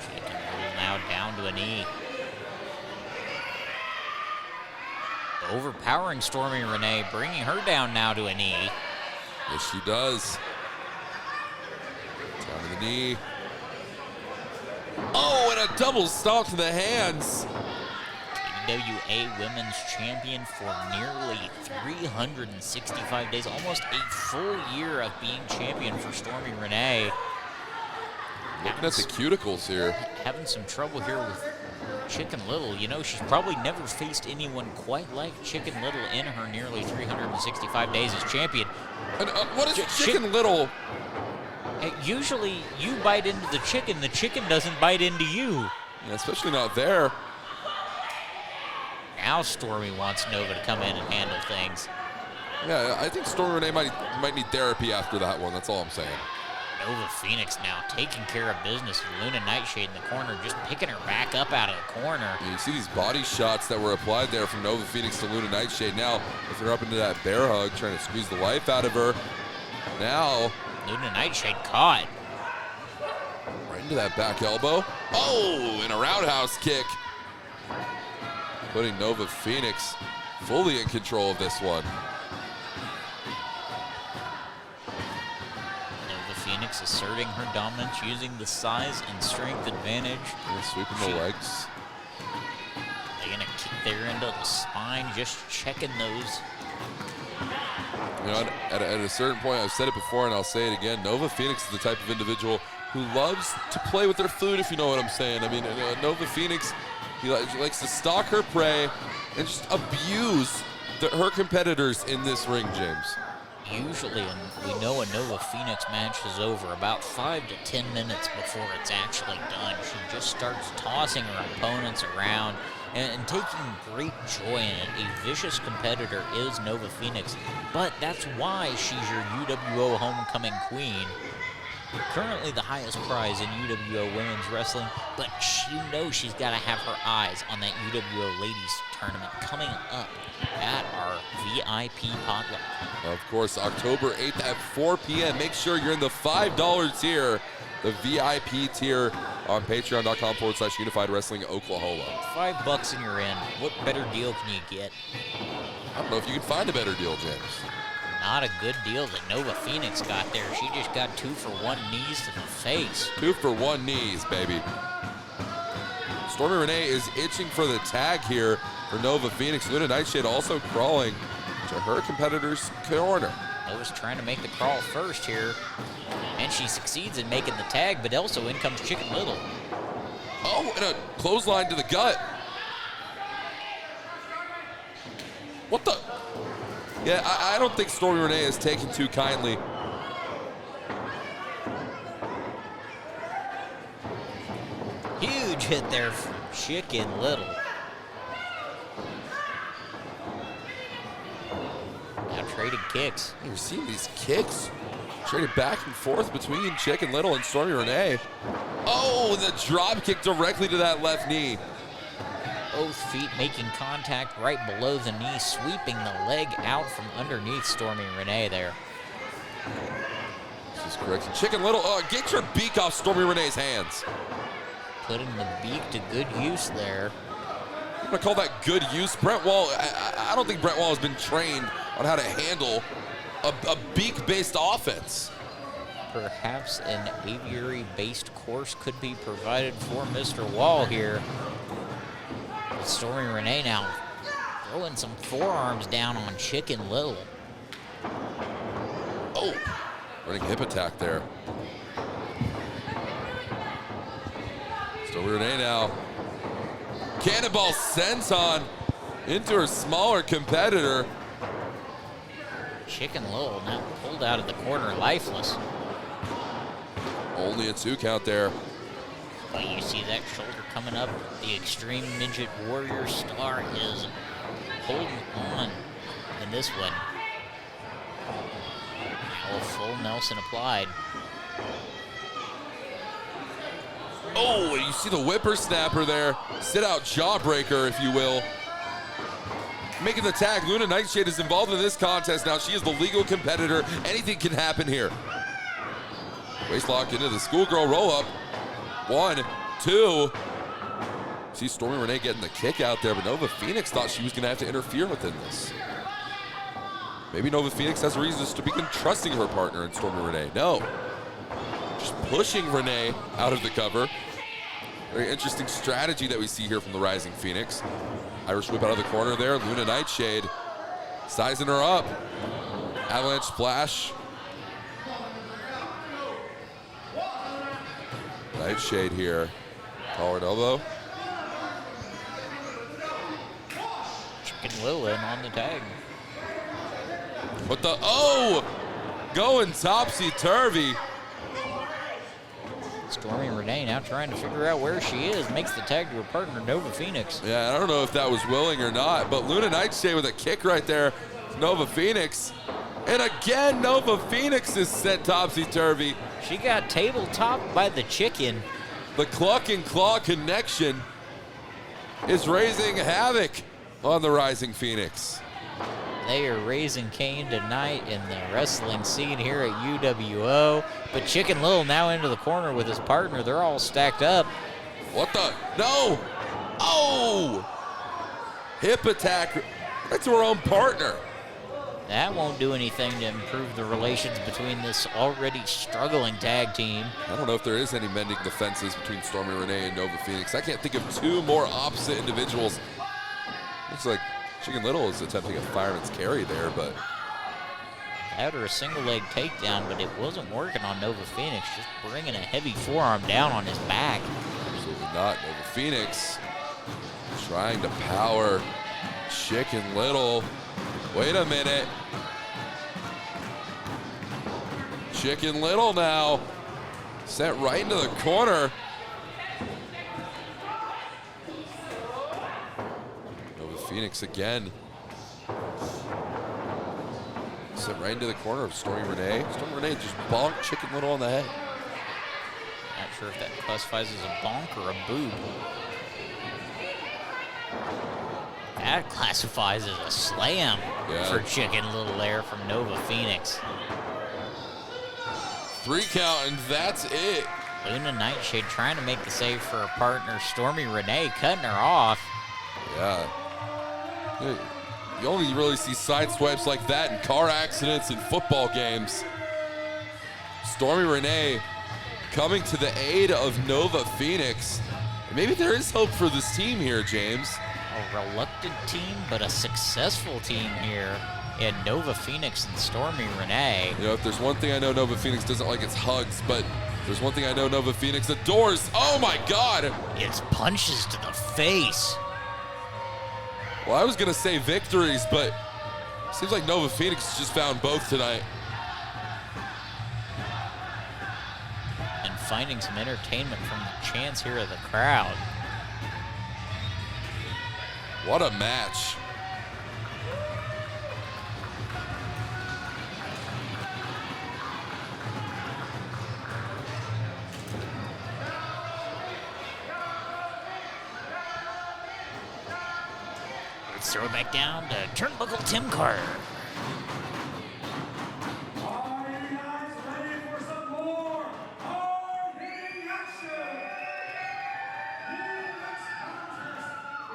Chicken Little now down to a knee. Overpowering Stormy Renee, bringing her down now to a knee. Yes, she does. Down to the knee. Oh, and a double stomp to the hands. TWA Women's Champion for nearly 365 days, almost a full year of being champion for Stormy Renee. Looking at the cuticles here. Having some trouble here with Chicken Little. You know, she's probably never faced anyone quite like Chicken Little in her nearly 365 days as champion. And what is Chicken Little? Usually you bite into the chicken doesn't bite into you. Yeah, especially not there. Now Stormy wants Nova to come in and handle things. Yeah, I think Stormy Renee might need therapy after that one. That's all I'm saying. Nova Phoenix now taking care of business with Luna Nightshade in the corner, just picking her back up out of the corner. Yeah, you see these body shots that were applied there from Nova Phoenix to Luna Nightshade. Now, if they're up into that bear hug, trying to squeeze the life out of her. Now, Luna Nightshade caught. right into that back elbow. Oh, and a roundhouse kick. Putting Nova Phoenix fully in control of this one. Nova Phoenix asserting her dominance using the size and strength advantage. And sweeping the legs. They're gonna kick there into the spine, just checking those. You know, at a certain point, I've said it before and I'll say it again, Nova Phoenix is the type of individual who loves to play with their food, if you know what I'm saying. I mean, Nova Phoenix, he likes to stalk her prey and just abuse her competitors in this ring, James. Usually, when we know a Nova Phoenix match is over, about 5 to 10 minutes before it's actually done, she just starts tossing her opponents around and taking great joy in it. A vicious competitor is Nova Phoenix, but that's why she's your UWO homecoming queen. Currently the highest prize in UWO women's wrestling, but she knows she's got to have her eyes on that UWO ladies tournament coming up at our VIP potluck. Of course, October 8th at 4 p.m. Make sure you're in the $5 tier, the VIP tier on patreon.com/Unified Wrestling Oklahoma. $5 and you're in. What better deal can you get? I don't know if you can find a better deal, James. Not a good deal that Nova Phoenix got there. She just got 2-for-1 knees to the face. 2-for-1 knees, baby. Stormy Renee is itching for the tag here for Nova Phoenix. Luna Nightshade also crawling, to her competitor's corner. Nova's trying to make the crawl first here, and she succeeds in making the tag, but also in comes Chicken Little. Oh, and a clothesline to the gut. What the? Yeah, I don't think Stormy Renee is taken too kindly. Huge hit there from Chicken Little. Now trading kicks. You're seeing these kicks traded back and forth between Chicken Little and Stormy Renee. Oh, the drop kick directly to that left knee. Both feet making contact right below the knee, sweeping the leg out from underneath Stormy Renee there. This is correct. Chicken Little, get your beak off Stormy Renee's hands. Putting the beak to good use there. I'm gonna call that good use. Brent Wall, I don't think Brent Wall has been trained on how to handle a beak-based offense. Perhaps an aviary-based course could be provided for Mr. Wall here. But Stormy Renee now throwing some forearms down on Chicken Little. Oh, running hip attack there. Stormy Renee now. Cannonball senton into her smaller competitor. Chicken Little now pulled out of the corner lifeless. Only a 2 count there. But you see that shoulder coming up. The Extreme Midget Warrior star is holding on in this one. Now a full Nelson applied. Oh, you see the whippersnapper there. Sit out jawbreaker, if you will. Making the tag. Luna Nightshade is involved in this contest now. She is the legal competitor. Anything can happen here. Waist lock into the schoolgirl roll up. 1, 2. See Stormy Renee getting the kick out there, but Nova Phoenix thought she was going to have to interfere within this. Maybe Nova Phoenix has reasons to begin trusting her partner in Stormy Renee. No. Just pushing Renee out of the cover. Very interesting strategy that we see here from the Rising Phoenix. Irish whip out of the corner there. Luna Nightshade sizing her up. Avalanche splash. Nightshade here. Forward elbow. Chicken Little in on the tag. What the? Oh! Going topsy-turvy. Stormy Renee now trying to figure out where she is. Makes the tag to her partner, Nova Phoenix. Yeah, I don't know if that was willing or not, but Luna Nightshade with a kick right there. Nova Phoenix. And again, Nova Phoenix is sent topsy-turvy. She got tabletopped by the chicken. The Cluck and Claw connection is raising havoc on the Rising Phoenix. They are raising Cain tonight in the wrestling scene here at UWO. But Chicken Little now into the corner with his partner. They're all stacked up. What the? No! Oh! Hip attack right to her own partner. That won't do anything to improve the relations between this already struggling tag team. I don't know if there is any mending the fences between Stormy Renee and Nova Phoenix. I can't think of 2 more opposite individuals. Looks like Chicken Little is attempting a fireman's carry there, but Had her a single leg takedown, but it wasn't working on Nova Phoenix. Just bringing a heavy forearm down on his back. absolutely not. Nova Phoenix trying to power Chicken Little. Wait a minute. Chicken Little now sent right into the corner. Nova Phoenix again. Sent right into the corner of Stormy Renee. Stormy Renee just bonked Chicken Little on the head. Not sure if that classifies as a bonk or a boob. That classifies as a slam for Chicken Little there from Nova Phoenix. 3 count, and that's it. Luna Nightshade trying to make the save for her partner, Stormy Renee, cutting her off. Yeah. You only really see side swipes like that in car accidents and football games. Stormy Renee coming to the aid of Nova Phoenix. Maybe there is hope for this team here, James. A reluctant team, but a successful team here Yeah, Nova Phoenix and Stormy Renee. You know, if there's one thing I know Nova Phoenix doesn't like, it's hugs, but there's one thing I know Nova Phoenix adores. Oh my God! It's punches to the face. Well, I was gonna say victories, but seems like Nova Phoenix just found both tonight. And finding some entertainment from the chants here of the crowd. What a match. Let's throw it back down to Turnbuckle Tim Carter. Are you guys ready for some more hard-hitting action? The next contest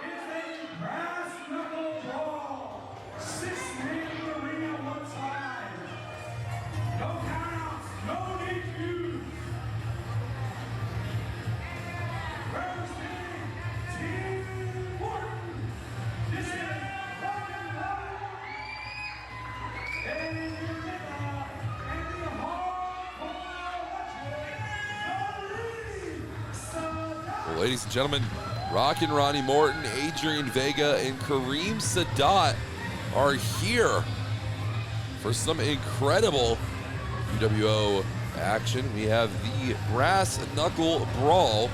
is a brass knuckle brawl. 6 men in the ring at one time. No countouts, no DQ. Representing Team Morton, this is Rock and Roll. And the Well, ladies and gentlemen, Rockin' Ronnie Morton, Adrian Vega, and Kareem Sadat are here for some incredible UWO action. We have the Brass Knuckle Brawl,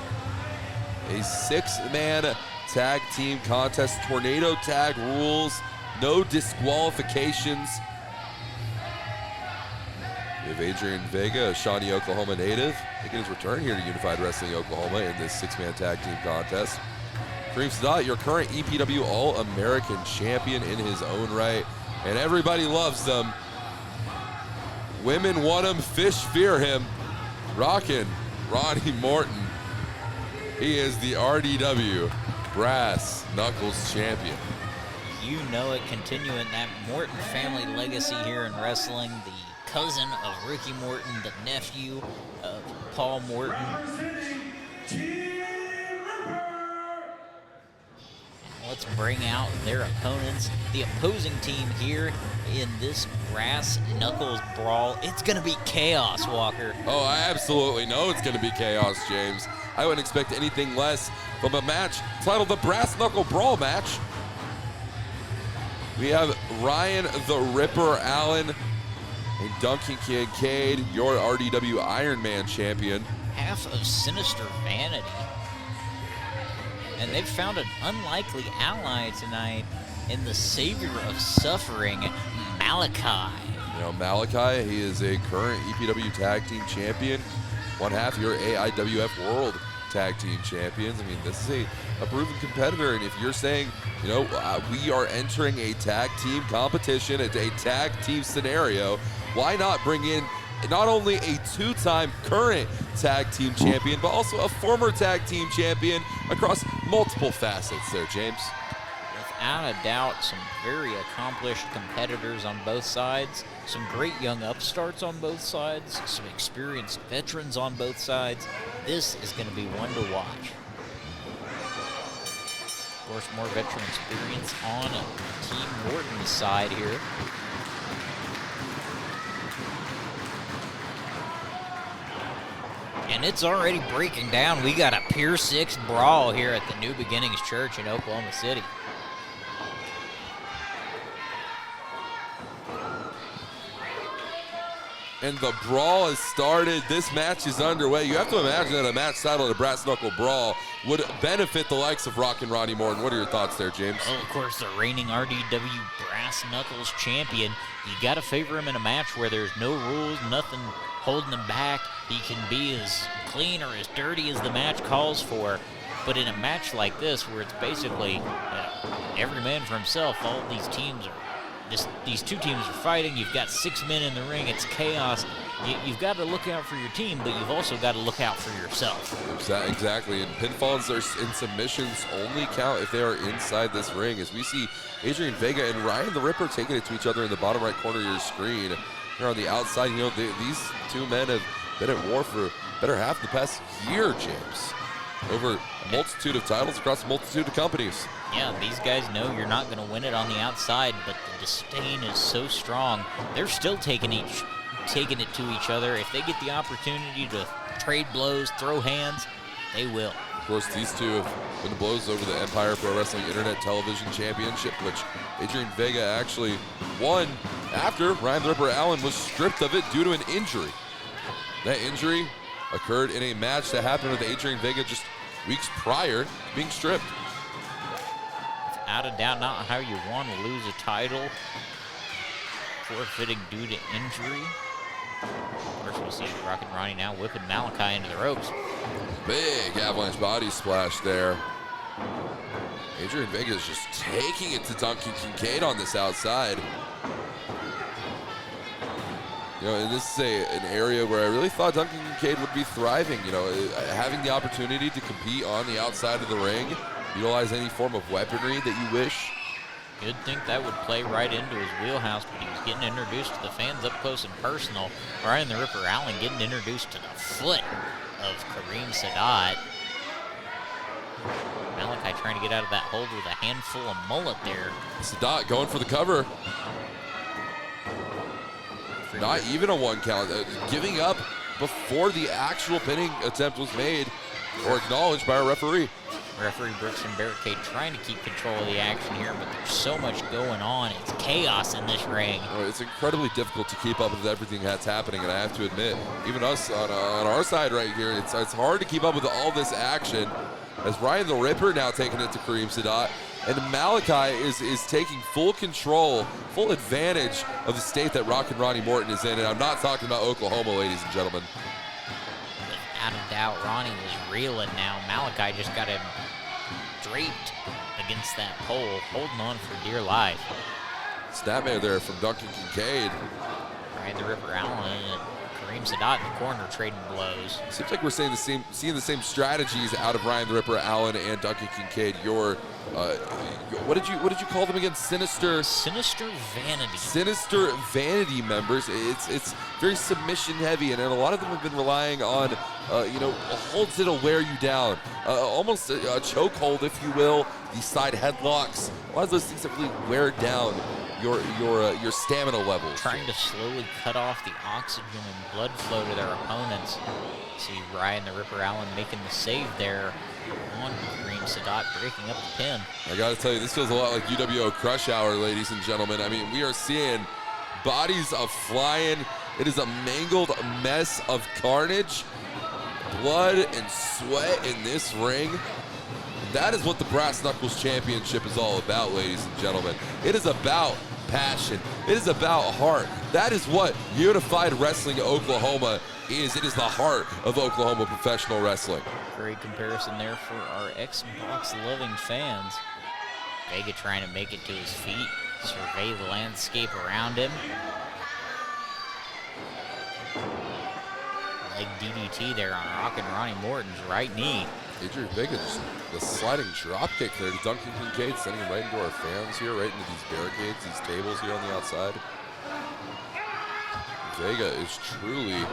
a 6-man tag team contest, tornado tag rules, no disqualifications. We have Adrian Vega, a Shawnee, Oklahoma native, making his return here to Unified Wrestling Oklahoma in this 6-man tag team contest. Kareem Sadat, your current EPW All-American champion in his own right, and everybody loves them. Women want him, fish fear him. Rockin' Ronnie Morton. He is the RDW Brass Knuckles champion. You know it, continuing that Morton family legacy here in wrestling. The cousin of Ricky Morton, the nephew of Paul Morton. representing Team Ripper. Let's bring out their opponents. The opposing team here in this Brass Knuckles Brawl. It's going to be chaos, Walker. Oh, I absolutely know it's going to be chaos, James. I wouldn't expect anything less from a match titled the Brass Knuckle Brawl match. We have Ryan the Ripper Allen and Duncan Kincaid, your RDW Iron Man champion. Half of Sinister Vanity. And they've found an unlikely ally tonight in the Savior of Suffering, Malachi. You know, Malachi, he is a current EPW Tag Team Champion, one half your AIWF World Tag Team Champions. I mean, this is a proven competitor, and if you're saying, you know, we are entering a tag team competition, a tag team scenario, why not bring in not only a 2-time current tag team champion, but also a former tag team champion across multiple facets there, James? Without a doubt, some very accomplished competitors on both sides, some great young upstarts on both sides, some experienced veterans on both sides. This is going to be one to watch. Of course, more veteran experience on Team Morton's side here. And it's already breaking down. We got a Pier 6 brawl here at the New Beginnings Church in Oklahoma City. And the brawl has started. This match is underway. You have to imagine that a match titled a Brass Knuckle Brawl would benefit the likes of Rockin' Ronnie Morton. What are your thoughts there, James? Well, of course, the reigning RDW Brass Knuckles champion. You got to favor him in a match where there's no rules, nothing holding him back. He can be as clean or as dirty as the match calls for. But in a match like this, where it's basically every man for himself, all these teams are these two teams are fighting. You've got 6 men in the ring. It's chaos. You've got to look out for your team, but you've also got to look out for yourself. Exactly. And pinfalls and submissions only count if they are inside this ring. As we see Adrian Vega and Ryan the Ripper taking it to each other in the bottom right corner of your screen. Here on the outside, you know, these two men have been at war for better half the past year, James. over a multitude of titles across a multitude of companies. Yeah, these guys know you're not going to win it on the outside, but the disdain is so strong. They're still taking it to each other. If they get the opportunity to trade blows, throw hands, they will. Of course, these two have been the blows over the Empire Pro Wrestling Internet Television Championship, which Adrian Vega actually won after Ryan the Ripper Allen was stripped of it due to an injury. That injury occurred in a match that happened with Adrian Vega just weeks prior to being stripped. Without a doubt, not how you want to lose a title, forfeiting due to injury. Of course, we see Rockin' Ronnie now whipping Malachi into the ropes. Big avalanche body splash there. Adrian Vega is just taking it to Duncan Kincaid on this outside. You know, and this is an area where I really thought Duncan Kincaid would be thriving. You know, having the opportunity to compete on the outside of the ring, utilize any form of weaponry that you wish. You'd think that would play right into his wheelhouse, but he was getting introduced to the fans up close and personal. Ryan the Ripper Allen getting introduced to the foot of Kareem Sadat. Malachi trying to get out of that hold with a handful of mullet there. Sadat going for the cover. Not even a 1 count. Giving up before the actual pinning attempt was made or acknowledged by a referee. Referee Brixton Barricade trying to keep control of the action here, but there's so much going on. It's chaos in this ring. It's incredibly difficult to keep up with everything that's happening, and I have to admit, even us on our side right here, it's hard to keep up with all this action. As Ryan the Ripper now taking it to Kareem Sadat, and Malachi is taking full control, full advantage of the state that Rockin' Ronnie Morton is in, and I'm not talking about Oklahoma, ladies and gentlemen. Without a doubt, Ronnie was reeling now. Malachi just got him draped against that pole, holding on for dear life. Snapmare there from Duncan Kincaid. Ryan the Ripper Allen and Kareem Sadat in the corner trading blows. Seems like we're seeing the same strategies out of Ryan the Ripper Allen and Duncan Kincaid. What did you call them again? Sinister Vanity members. It's very submission heavy, and a lot of them have been relying on holds that'll wear you down, almost a chokehold, if you will. These side headlocks, a lot of those things that really wear down your stamina levels. Trying to slowly cut off the oxygen and blood flow to their opponents. See Ryan the Ripper Allen making the save there on Kareem Sadat, breaking up the pin. I gotta tell you, this feels a lot like UWO Crush Hour, ladies and gentlemen. I mean, we are seeing bodies flying. It is a mangled mess of carnage, blood and sweat in this ring. That is what the Brass Knuckles Championship is all about, ladies and gentlemen. It is about passion. It is about heart. That is what Unified Wrestling Oklahoma is. It is the heart of Oklahoma professional wrestling. Great comparison there for our Xbox loving fans. Vega trying to make it to his feet, survey the landscape around him. Leg DDT there on Rockin' Ronnie Morton's right knee. Adrian Vega, just the sliding drop kick there to Duncan Kincaid, sending him right into our fans here, right into these barricades, these tables here on the outside. Vega is truly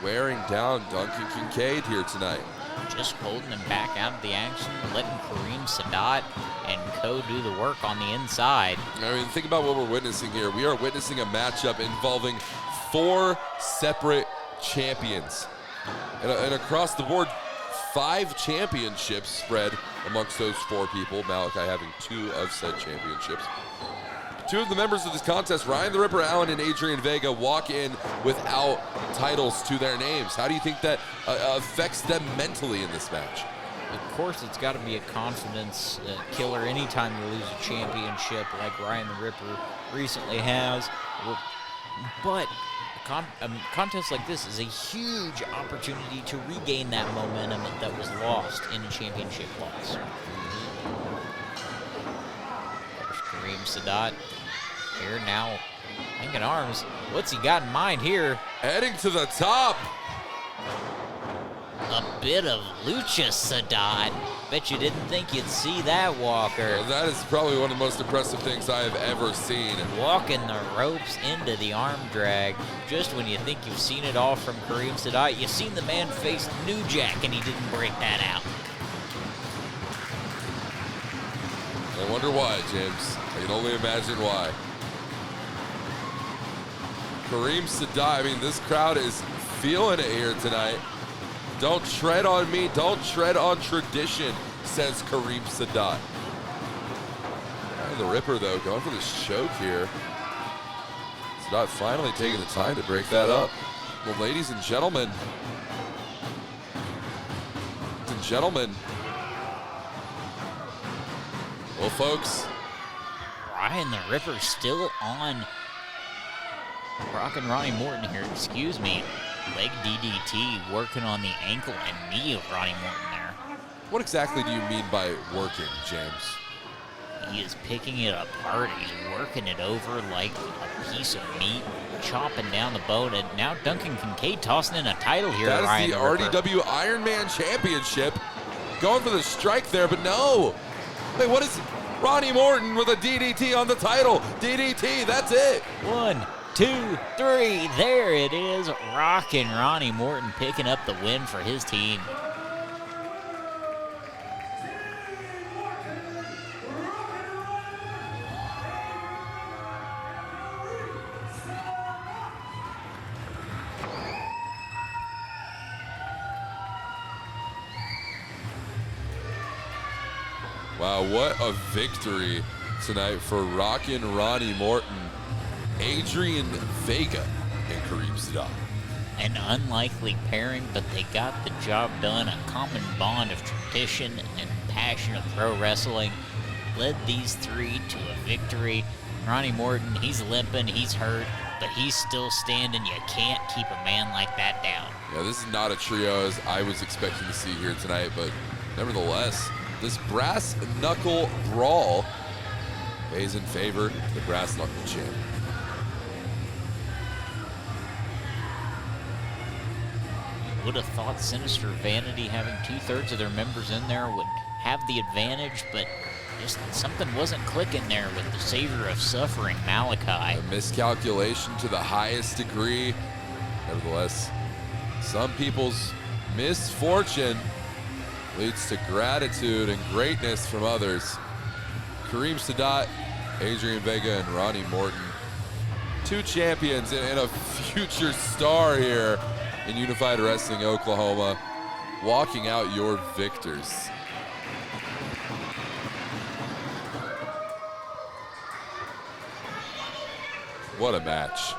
wearing down Duncan Kincaid here tonight. Just holding him back out of the action, letting Kareem Sadat and co do the work on the inside. I mean, think about what we're witnessing here. We are witnessing a matchup involving 4 separate champions. And across the board, 5 championships spread amongst those 4 people, Malachi having 2 of said championships. 2 of the members of this contest, Ryan the Ripper Allen and Adrian Vega, walk in without titles to their names. How do you think that affects them mentally in this match? Of course, it's got to be a confidence killer anytime you lose a championship like Ryan the Ripper recently has. But a contest like this is a huge opportunity to regain that momentum that was lost in a championship loss. There's Kareem Sadat here now, hanging arms. What's he got in mind here? Heading to the top. A bit of Lucha Sadat. Bet you didn't think you'd see that, Walker. That is probably one of the most impressive things I have ever seen. Walking the ropes into the arm drag. Just when you think you've seen it all from Kareem Sadat, you've seen the man face New Jack, and he didn't break that out. I wonder why, James. I can only imagine why. Kareem Sadat, I mean, this crowd is feeling it here tonight. Don't tread on me, don't tread on tradition, says Kareem Sadat. The Ripper, though, going for this choke here. Sadat finally taking the time to break that up. Well, ladies and gentlemen, well, folks, Ryan the Ripper still on Rockin' Ronnie Morton here, excuse me. Leg DDT working on the ankle and knee of Ronnie Morton there. what exactly do you mean by working, James? He is picking it apart. He's working it over like a piece of meat, chopping down the bone. And now Duncan Kincaid tossing in a title here. That Ryan is the Ripper. RDW Ironman Championship. Going for the strike there, but no. Wait, what is Ronnie Morton with a DDT on the title? DDT, that's it. 1, 2, 3. There it is. Rockin' Ronnie Morton picking up the win for his team. Wow, what a victory tonight for Rockin' Ronnie Morton, Adrian Vega, and Kareem Sadat. An unlikely pairing, but they got the job done. A common bond of tradition and passion of pro wrestling led these three to a victory. Ronnie Morton, he's limping, he's hurt, but he's still standing. You can't keep a man like that down. Yeah, this is not a trio as I was expecting to see here tonight, but nevertheless, this brass knuckle brawl pays in favor of the brass knuckle champ. Would have thought Sinister Vanity, having 2/3 of their members in there, would have the advantage, but just something wasn't clicking there with the savior of suffering, Malachi. A miscalculation to the highest degree. Nevertheless, some people's misfortune leads to gratitude and greatness from others. Kareem Sadat, Adrian Vega, and Ronnie Morton, two champions and a future star here in Unified Wrestling Oklahoma, walking out your victors. What a match.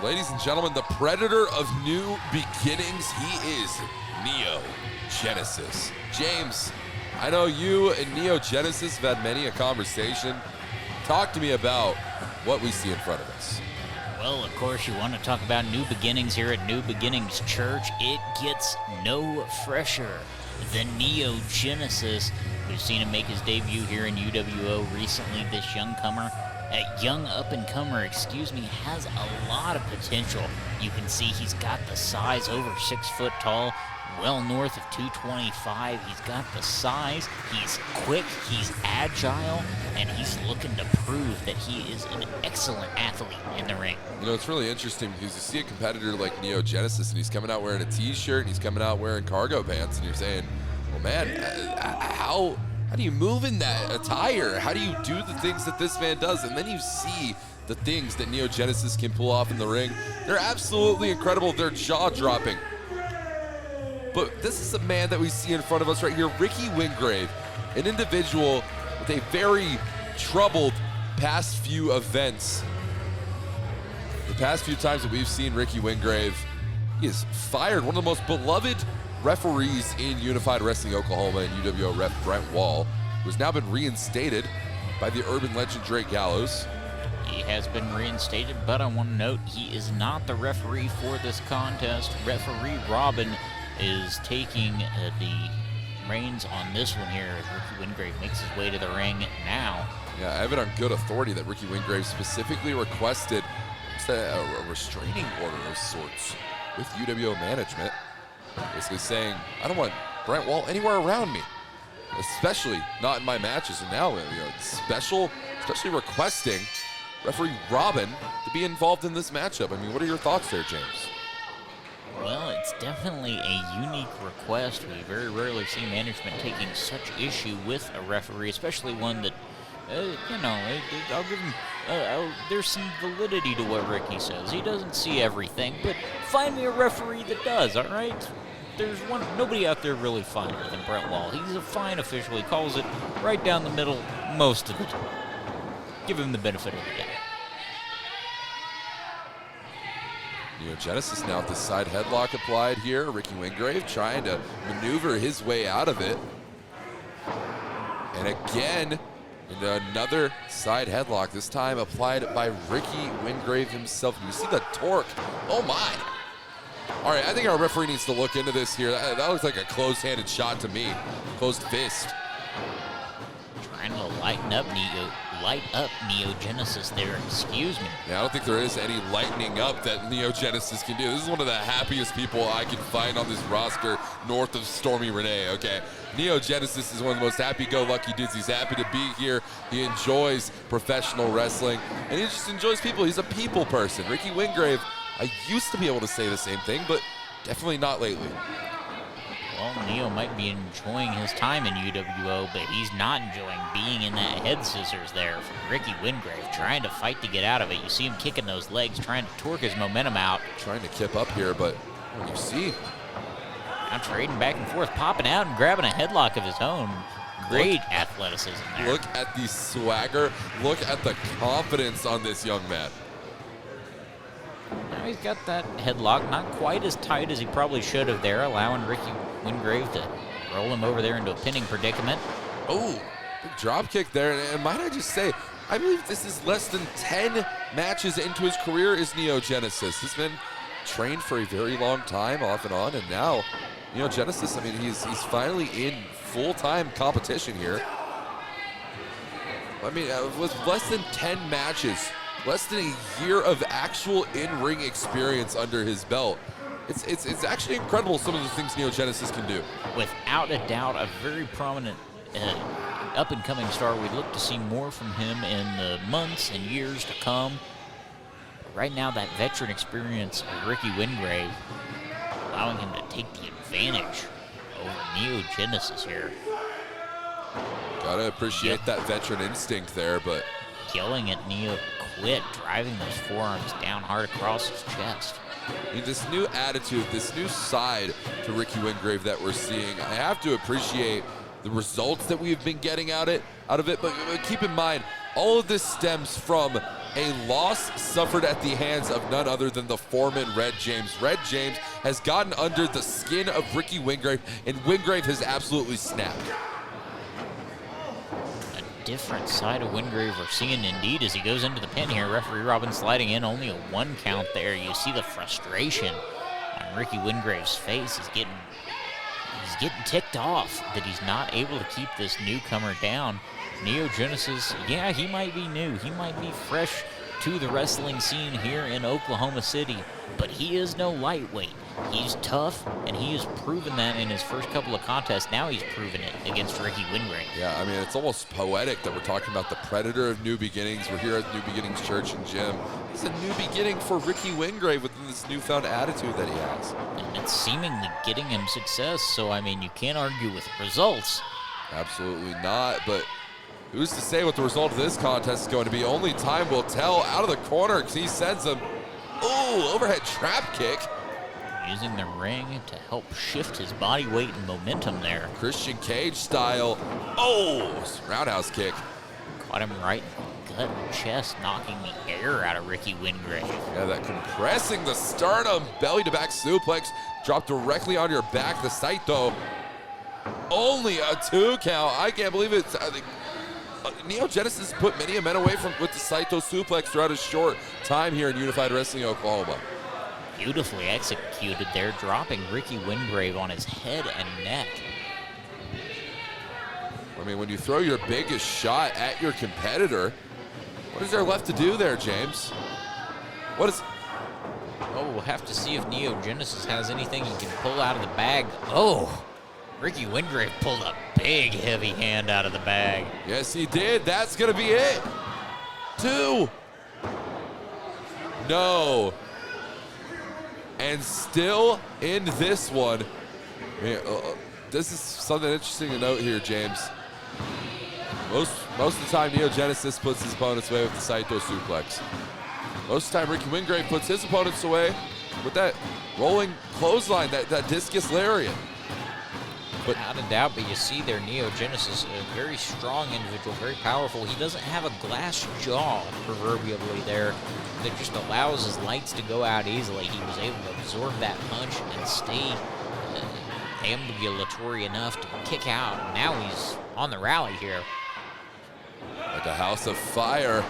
Ladies and gentlemen, the predator of new beginnings, he is Neo Genesis. James, I know you and Neo Genesis have had many a conversation. Talk to me about what we see in front of us. Well, of course, you want to talk about New Beginnings here at New Beginnings Church. It gets no fresher than Neo Genesis. We've seen him make his debut here in UWO recently. This young up-and-comer, has a lot of potential. You can see he's got the size, over 6 foot tall, well north of 225. He's got the size, he's quick, he's agile, and he's looking to prove that he is an excellent athlete in the ring. You know, it's really interesting because you see a competitor like Neo Genesis, and he's coming out wearing a t-shirt, and he's coming out wearing cargo pants, and you're saying, well, man, how do you move in that attire? How do you do the things that this man does? And then you see the things that Neo Genesis can pull off in the ring. They're absolutely incredible. They're jaw-dropping. But this is a man that we see in front of us right here, Ricky Wingrave, an individual with a very troubled past few events. The past few times that we've seen Ricky Wingrave, He is fired. One of the most beloved referees in Unified Wrestling Oklahoma and UWO ref Brent Wall, who has now been reinstated by the urban legend Drake Gallows. He has been reinstated, but I want to note he is not the referee for this contest. Referee Robin is taking the reins on this one here as Ricky Wingrave makes his way to the ring now. Yeah, I have it on good authority that Ricky Wingrave specifically requested a restraining order of sorts with UWO management, basically saying, I don't want Brent Wall anywhere around me, especially not in my matches. And now, especially requesting referee Robin to be involved in this matchup. I mean, what are your thoughts there, James? Well, it's definitely a unique request. We very rarely see management taking such issue with a referee, especially one that, I'll give him, there's some validity to what Ricky says. He doesn't see everything, but find me a referee that does, all right? There's nobody out there really finer than Brent Wall. He's a fine official. He calls it right down the middle most of the time. Give him the benefit of the doubt. Genesis now with the side headlock applied here. Ricky Wingrave trying to maneuver his way out of it. And again, into another side headlock, this time applied by Ricky Wingrave himself. You see the torque. Oh my. All right, I think our referee needs to look into this here. That looks like a closed-handed shot to me. Closed fist. Trying to light up Neo Genesis there, excuse me. Yeah, I don't think there is any lightening up that Neo Genesis can do. This is one of the happiest people I can find on this roster north of Stormy Renee, okay? Neo Genesis is one of the most happy-go-lucky dudes. He's happy to be here. He enjoys professional wrestling, and he just enjoys people. He's a people person. Ricky Wingrave, I used to be able to say the same thing, but definitely not lately. Well, Neo might be enjoying his time in UWO, but he's not enjoying being in that head scissors there from Ricky Wingrave, trying to fight to get out of it. You see him kicking those legs, trying to torque his momentum out. Trying to kip up here, but you see. Now trading back and forth, popping out and grabbing a headlock of his own. Great athleticism there. Look at the swagger. Look at the confidence on this young man. Now he's got that headlock, not quite as tight as he probably should have there, allowing Ricky Wingrave to roll him over there into a pinning predicament. Oh, big drop kick there. And might I just say, I believe this is less than 10 matches into his career as Neo Genesis. He's been trained for a very long time, off and on, and now Neo Genesis, I mean, he's finally in full-time competition here. I mean, with less than 10 matches, less than a year of actual in-ring experience under his belt. It's actually incredible some of the things Neo Genesis can do. Without a doubt, a very prominent up-and-coming star. We look to see more from him in the months and years to come. Right now, that veteran experience of Ricky Wingrave allowing him to take the advantage over Neo Genesis here. Gotta appreciate that veteran instinct there, but Yelling at Neo to quit, driving those forearms down hard across his chest. I mean, this new attitude, this new side to Ricky Wingrave that we're seeing, I have to appreciate the results that we've been getting out of it, but keep in mind, all of this stems from a loss suffered at the hands of none other than the foreman, Red James. Red James has gotten under the skin of Ricky Wingrave, and Wingrave has absolutely snapped. A different side of Wingrave we're seeing indeed as he goes into the pin here. Referee Robin sliding in, only a 1 count there. You see the frustration on Ricky Wingrave's face. He's getting ticked off that he's not able to keep this newcomer down. Neo Genesis, yeah, he might be new. He might be fresh to the wrestling scene here in Oklahoma City, but he is no lightweight. He's tough, and he has proven that in his first couple of contests. Now he's proven it against Ricky Wingrave. Yeah, I mean, it's almost poetic that we're talking about the Predator of New Beginnings. We're here at New Beginnings Church and Gym. It's a new beginning for Ricky Wingrave within this newfound attitude that he has. And it's seemingly getting him success, so, I mean, you can't argue with results. Absolutely not, but who's to say what the result of this contest is going to be? Only time will tell. Out of the corner, he sends him. Oh, overhead trap kick. Using the ring to help shift his body weight and momentum there. Christian Cage style. Oh, roundhouse kick. Caught him right in the gut and chest, knocking the air out of Ricky Wingrave. Yeah, that compressing the sternum, belly to back suplex, dropped directly on your back. The Saito, only a 2 count. I can't believe it. I think Neo Genesis put many men away with the Saito suplex throughout his short time here in Unified Wrestling Oklahoma. Beautifully executed there, dropping Ricky Wingrave on his head and neck. I mean, when you throw your biggest shot at your competitor, what is there left to do there, James? What is... Oh, we'll have to see if Neo Genesis has anything he can pull out of the bag. Oh, Ricky Wingrave pulled a big, heavy hand out of the bag. Yes, he did. That's going to be it. 2. No. And still in this one, this is something interesting to note here, James. Most of the time, Neo Genesis puts his opponents away with the Saito suplex. Most of the time, Ricky Wingrave puts his opponents away with that rolling clothesline, that discus lariat. But without a doubt, but you see there, Neo Genesis, a very strong individual, very powerful. He doesn't have a glass jaw, proverbially, there, that just allows his lights to go out easily. He was able to absorb that punch and stay ambulatory enough to kick out. And now he's on the rally here. Like a house of fire,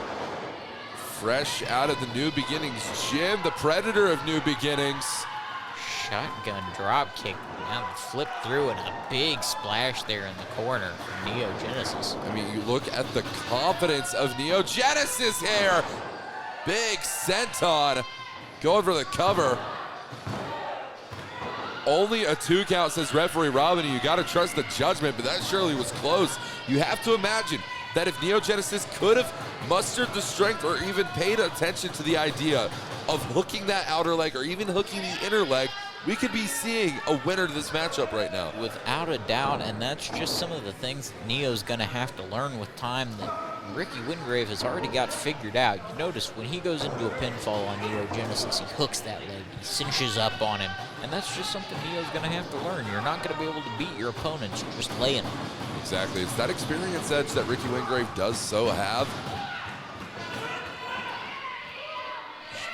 fresh out of the New Beginnings gym, the Predator of New Beginnings. Shotgun drop kick, now flip through, and a big splash there in the corner for Neo Genesis. I mean, you look at the confidence of Neo Genesis here. Big senton, going for the cover. Only a 2 count, says referee Robin. You got to trust the judgment, but that surely was close. You have to imagine that if Neo Genesis could have mustered the strength or even paid attention to the idea of hooking that outer leg or even hooking the inner leg, we could be seeing a winner to this matchup right now. Without a doubt, and that's just some of the things Neo's going to have to learn with time that Ricky Wingrave has already got figured out. You notice when he goes into a pinfall on Neo Genesis, he hooks that leg, he cinches up on him, and that's just something Neo's going to have to learn. You're not going to be able to beat your opponents just laying them. Exactly. It's that experience edge that Ricky Wingrave does so have.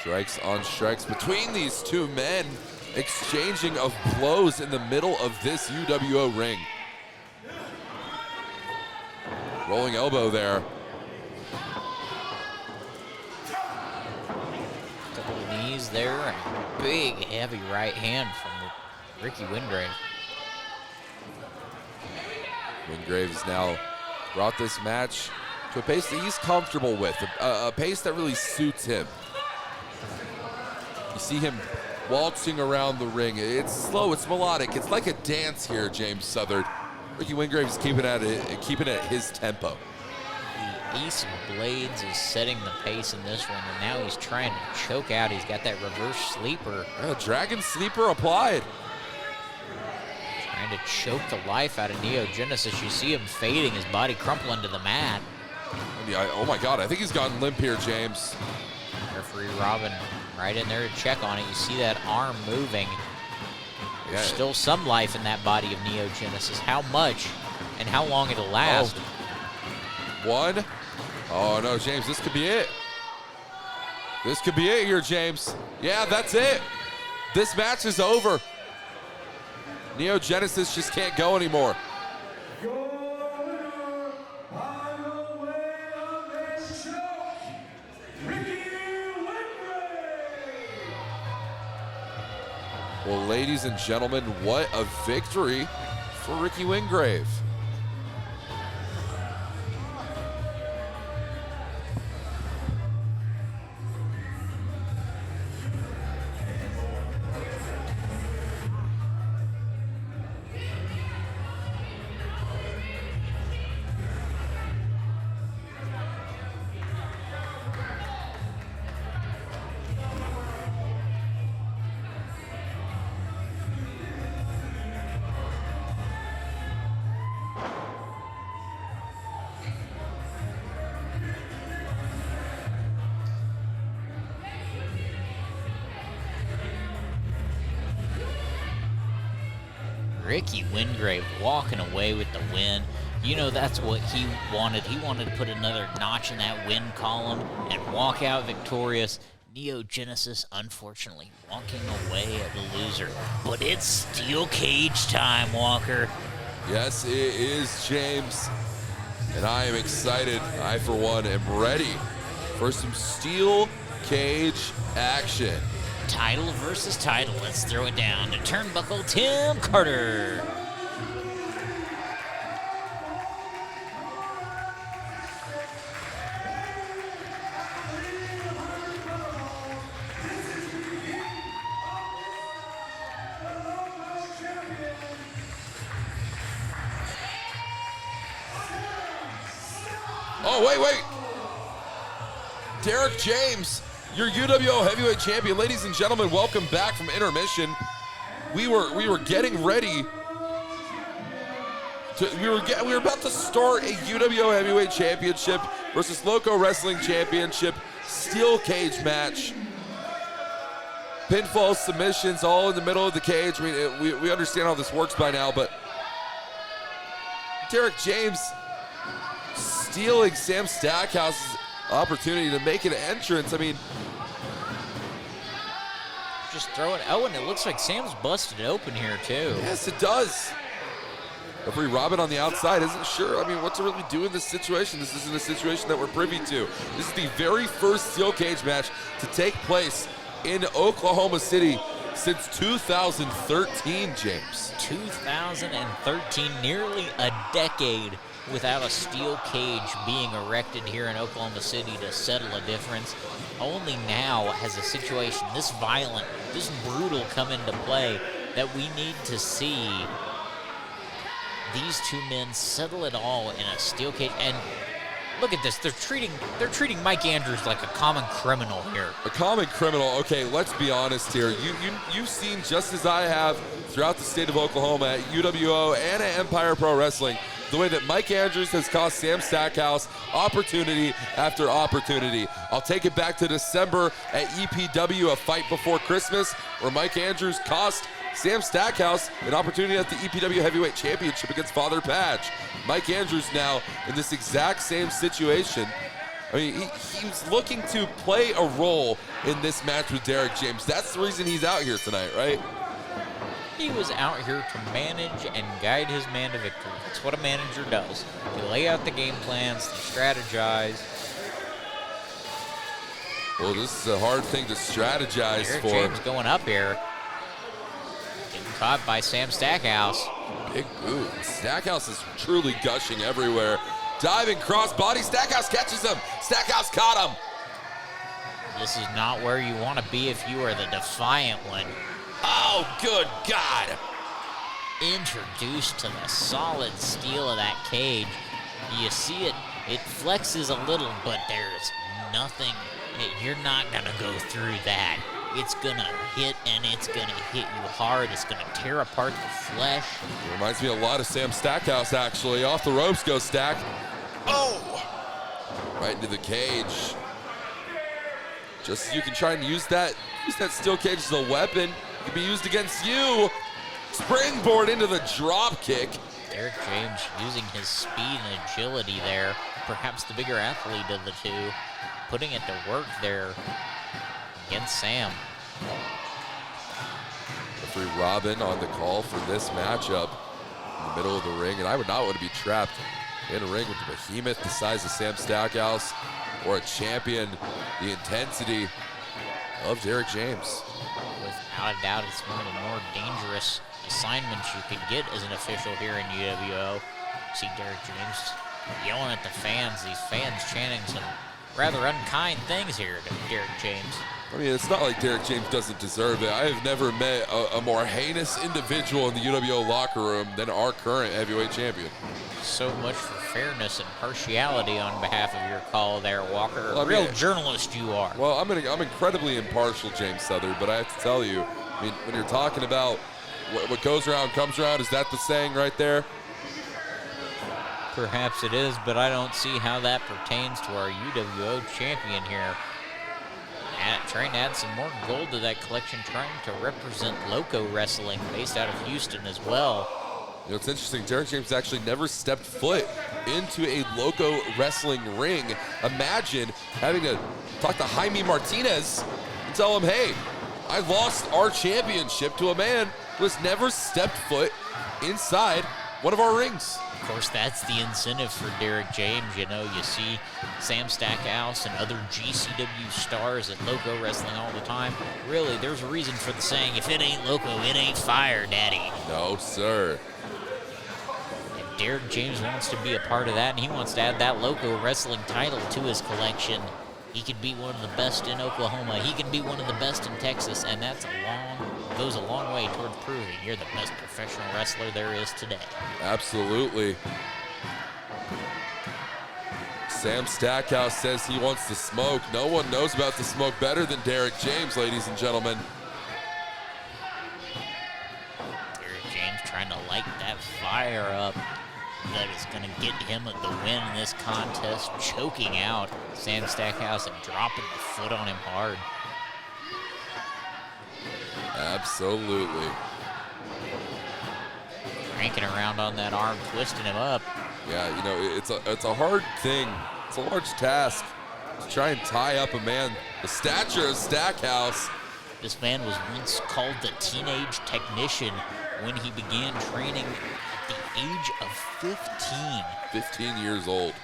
Strikes on strikes between these two men, exchanging of blows in the middle of this UWO ring. Rolling elbow there. Couple of knees there, and a big, heavy right hand from Ricky Wingrave. Wingrave has now brought this match to a pace that he's comfortable with, a pace that really suits him. You see him waltzing around the ring. It's slow, it's melodic. It's like a dance here, James Southard. Ricky Wingrave is keeping it his tempo. The Ace of Blades is setting the pace in this one, and now he's trying to choke out. He's got that reverse sleeper. Dragon sleeper applied. Trying to choke the life out of Neo Genesis. You see him fading, his body crumpling to the mat. Oh my God, I think he's gotten limp here, James. Referee Robin right in there to check on it. You see that arm moving. There's still some life in that body of Neo Genesis. How much and how long it'll last? One. Oh no, James, this could be it. This could be it here, James. Yeah, that's it. This match is over. Neo Genesis just can't go anymore. Well, ladies and gentlemen, what a victory for Ricky Wingrave. Ricky Wingrave walking away with the win. You know, that's what he wanted. He wanted to put another notch in that win column and walk out victorious. Neo Genesis, unfortunately, walking away as a loser. But it's steel cage time, Walker. Yes, it is, James. And I am excited. I, for one, am ready for some steel cage action. Title versus title. Let's throw it down to Turnbuckle Tim Carter. Oh, wait. Derek James, your UWO heavyweight champion. Ladies and gentlemen, welcome back from intermission. We were getting ready to, we were about to start a UWO heavyweight championship versus Loco Wrestling Championship steel cage match. Pinfall submissions all in the middle of the cage. I mean, we understand how this works by now, but Derek James stealing Sam Stackhouse's opportunity to make an entrance. I mean, Just throw it. Oh, and it looks like Sam's busted open here, too. yes, it does. Referee Robin on the outside isn't sure, I mean, what to really do in this situation. This isn't a situation that we're privy to. This is the very first steel cage match to take place in Oklahoma City since 2013, James. 2013, nearly a decade without a steel cage being erected here in Oklahoma City to settle a difference. Only now has a situation this violent, this brutal come into play that we need to see these two men settle it all in a steel cage. And look at this, they're treating Mike Andrews like a common criminal here. A common criminal. Okay, let's be honest here. You've seen, just as I have throughout the state of Oklahoma at UWO and at Empire Pro Wrestling, the way that Mike Andrews has cost Sam Stackhouse opportunity after opportunity. I'll take it back to December at EPW, a fight before Christmas, where Mike Andrews cost Sam Stackhouse an opportunity at the EPW Heavyweight Championship against Father Patch. Mike Andrews now in this exact same situation. I mean, he was looking to play a role in this match with Derek James. That's the reason he's out here tonight, right? He was out here to manage and guide his man to victory. That's what a manager does. They lay out the game plans, they strategize. Well, this is a hard thing to strategize Derek for. James going up here. Getting caught by Sam Stackhouse. Big boot. Stackhouse is truly gushing everywhere. Diving crossbody. Stackhouse catches him. Stackhouse caught him. This is not where you want to be if you are the defiant one. Oh, good God. Introduced to the solid steel of that cage. You see it flexes a little, but there's nothing. You're not going to go through that. It's going to hit, and it's going to hit you hard. It's going to tear apart the flesh. It reminds me a lot of Sam Stackhouse, actually. Off the ropes goes Stack. Oh! Right into the cage. Just so you can try and use that steel cage as a weapon. It can be used against you. Springboard into the drop kick. Derek James using his speed and agility there. Perhaps the bigger athlete of the two. Putting it to work there against Sam. Referee Robin on the call for this matchup in the middle of the ring. And I would not want to be trapped in a ring with a behemoth the size of Sam Stackhouse or a champion the intensity of Derek James. Without a doubt, it's one of the more dangerous assignments you could get as an official here in UWO. See Derek James yelling at the fans, these fans chanting some rather unkind things here to Derek James. I mean, it's not like Derek James doesn't deserve it. I have never met a more heinous individual in the UWO locker room than our current heavyweight champion. So much for fairness and partiality on behalf of your call there, Walker. Well, A real journalist you are. Well, I'm incredibly impartial, James Southern, but I have to tell you, I mean, when you're talking about what goes around comes around, is that the saying right there? Perhaps it is, but I don't see how that pertains to our UWO champion here. Trying to add some more gold to that collection, trying to represent Loco Wrestling, based out of Houston as well. You know, it's interesting, Derek James actually never stepped foot into a Loco wrestling ring. Imagine having to talk to Jaime Martinez and tell him, hey, I lost our championship to a man who has never stepped foot inside one of our rings. Of course, that's the incentive for Derek James. You know, you see Sam Stackhouse and other GCW stars at Loco Wrestling all the time. Really, there's a reason for the saying, if it ain't Loco, it ain't fire, daddy. No, sir. And Derek James wants to be a part of that, and he wants to add that Loco Wrestling title to his collection. He could be one of the best in Oklahoma. He can be one of the best in Texas, and goes a long way towards proving you're the best professional wrestler there is today. Absolutely. Sam Stackhouse says he wants the smoke. No one knows about the smoke better than Derek James, ladies and gentlemen. Derek James trying to light that fire up that is going to get him the win in this contest, choking out Sam Stackhouse and dropping the foot on him hard. Absolutely. Cranking around on that arm, twisting him up. Yeah, you know, it's a hard thing. It's a large task to try and tie up a man the stature of Stackhouse. This man was once called the teenage technician when he began training at the age of 15. 15 years old.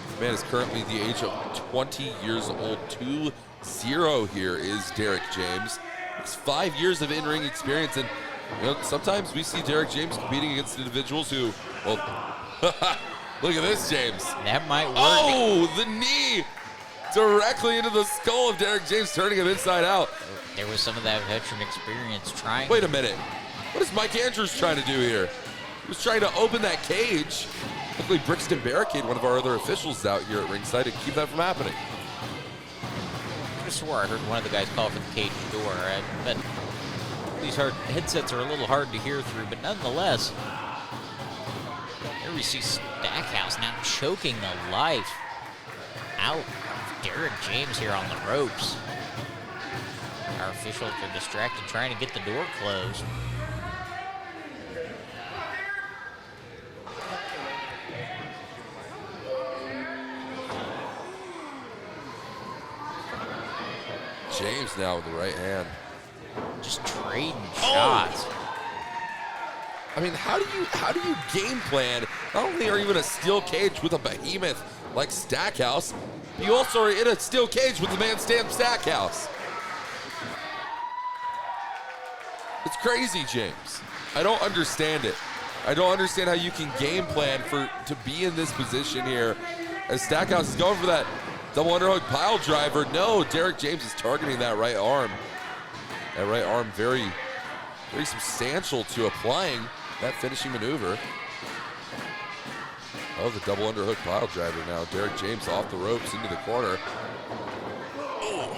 This man is currently the age of 20 years old. 2-0 here is Derek James. It's 5 years of in-ring experience, and you know, sometimes we see Derek James competing against individuals who, well, look at this, James. That might work. Oh, the knee directly into the skull of Derek James, turning him inside out. There was some of that veteran experience trying. Wait a minute. What is Mike Andrews trying to do here? He was trying to open that cage. Luckily, Brixton Barricade, one of our other officials out here at ringside, to keep that from happening. I swore I heard one of the guys call for the cage door. But these headsets are a little hard to hear through, but nonetheless, here we see Stackhouse now choking the life out of Derek James here on the ropes. Our officials are distracted trying to get the door closed. James now with the right hand. Just trading shots. I mean, how do you game plan? Not only are you in a steel cage with a behemoth like Stackhouse, you also are in a steel cage with the man Sam Stackhouse. It's crazy, James. I don't understand it. I don't understand how you can game plan to be in this position here as Stackhouse is going for that double underhook pile driver. No, Derek James is targeting that right arm. That right arm very, very substantial to applying that finishing maneuver. Oh, the double underhook pile driver now. Derek James off the ropes into the corner.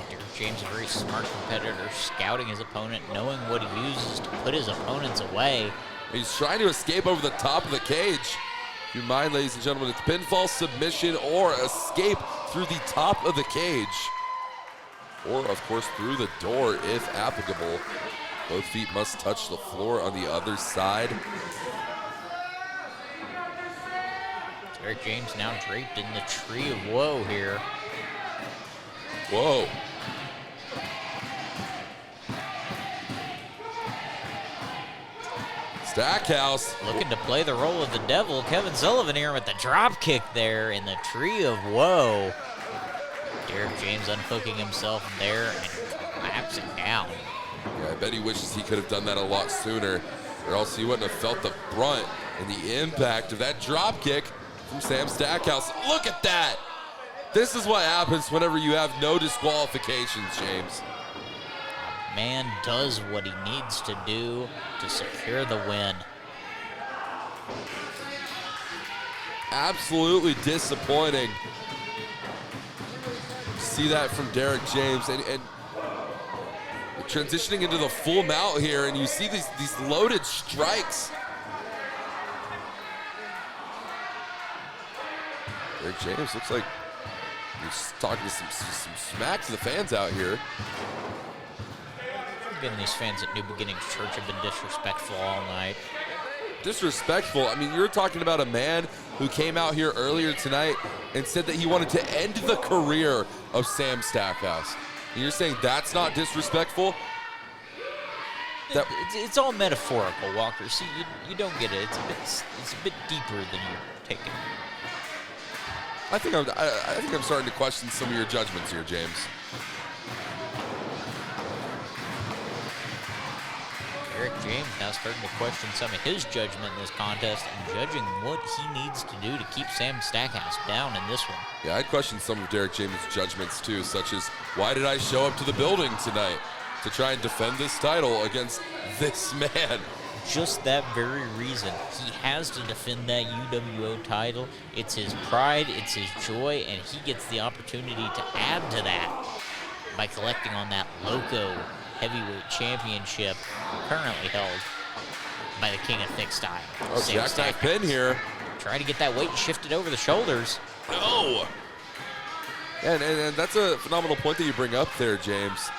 Derek James, a very smart competitor, scouting his opponent, knowing what he uses to put his opponents away. He's trying to escape over the top of the cage. Keep in mind, ladies and gentlemen, it's pinfall, submission, or escape through the top of the cage. Or, of course, through the door, if applicable. Both feet must touch the floor on the other side. Derek James now draped in the tree of woe here. Whoa. Stackhouse. Looking to play the role of the devil. Kevin Sullivan here with the drop kick there in the tree of woe. Derek James unhooking himself there and collapsing down. Yeah, I bet he wishes he could have done that a lot sooner, or else he wouldn't have felt the brunt and the impact of that drop kick from Sam Stackhouse. Look at that! This is what happens whenever you have no disqualifications, James. Man does what he needs to do to secure the win. Absolutely disappointing. See that from Derek James, and transitioning into the full mount here, and you see these loaded strikes. Derek James looks like he's talking some smack to the fans out here. Again, these fans at New Beginnings Church have been disrespectful all night. disrespectful. I mean, you're talking about a man who came out here earlier tonight and said that he wanted to end the career of Sam Stackhouse. And you're saying that's not disrespectful? It's all metaphorical, Walker. See, you don't get it. It's a bit deeper than you're taking. I think I'm starting to question some of your judgments here, James. Derek James now starting to question some of his judgment in this contest and judging what he needs to do to keep Sam Stackhouse down in this one. Yeah, I'd question some of Derek James' judgments too, such as, why did I show up to the building tonight to try and defend this title against this man? Just that very reason. He has to defend that UWO title. It's his pride, it's his joy, and he gets the opportunity to add to that by collecting on that Loco Heavyweight Championship currently held by the King of Thick Style. Oh, jackknife pin here. Try to get that weight shifted over the shoulders. No! And that's a phenomenal point that you bring up there, James.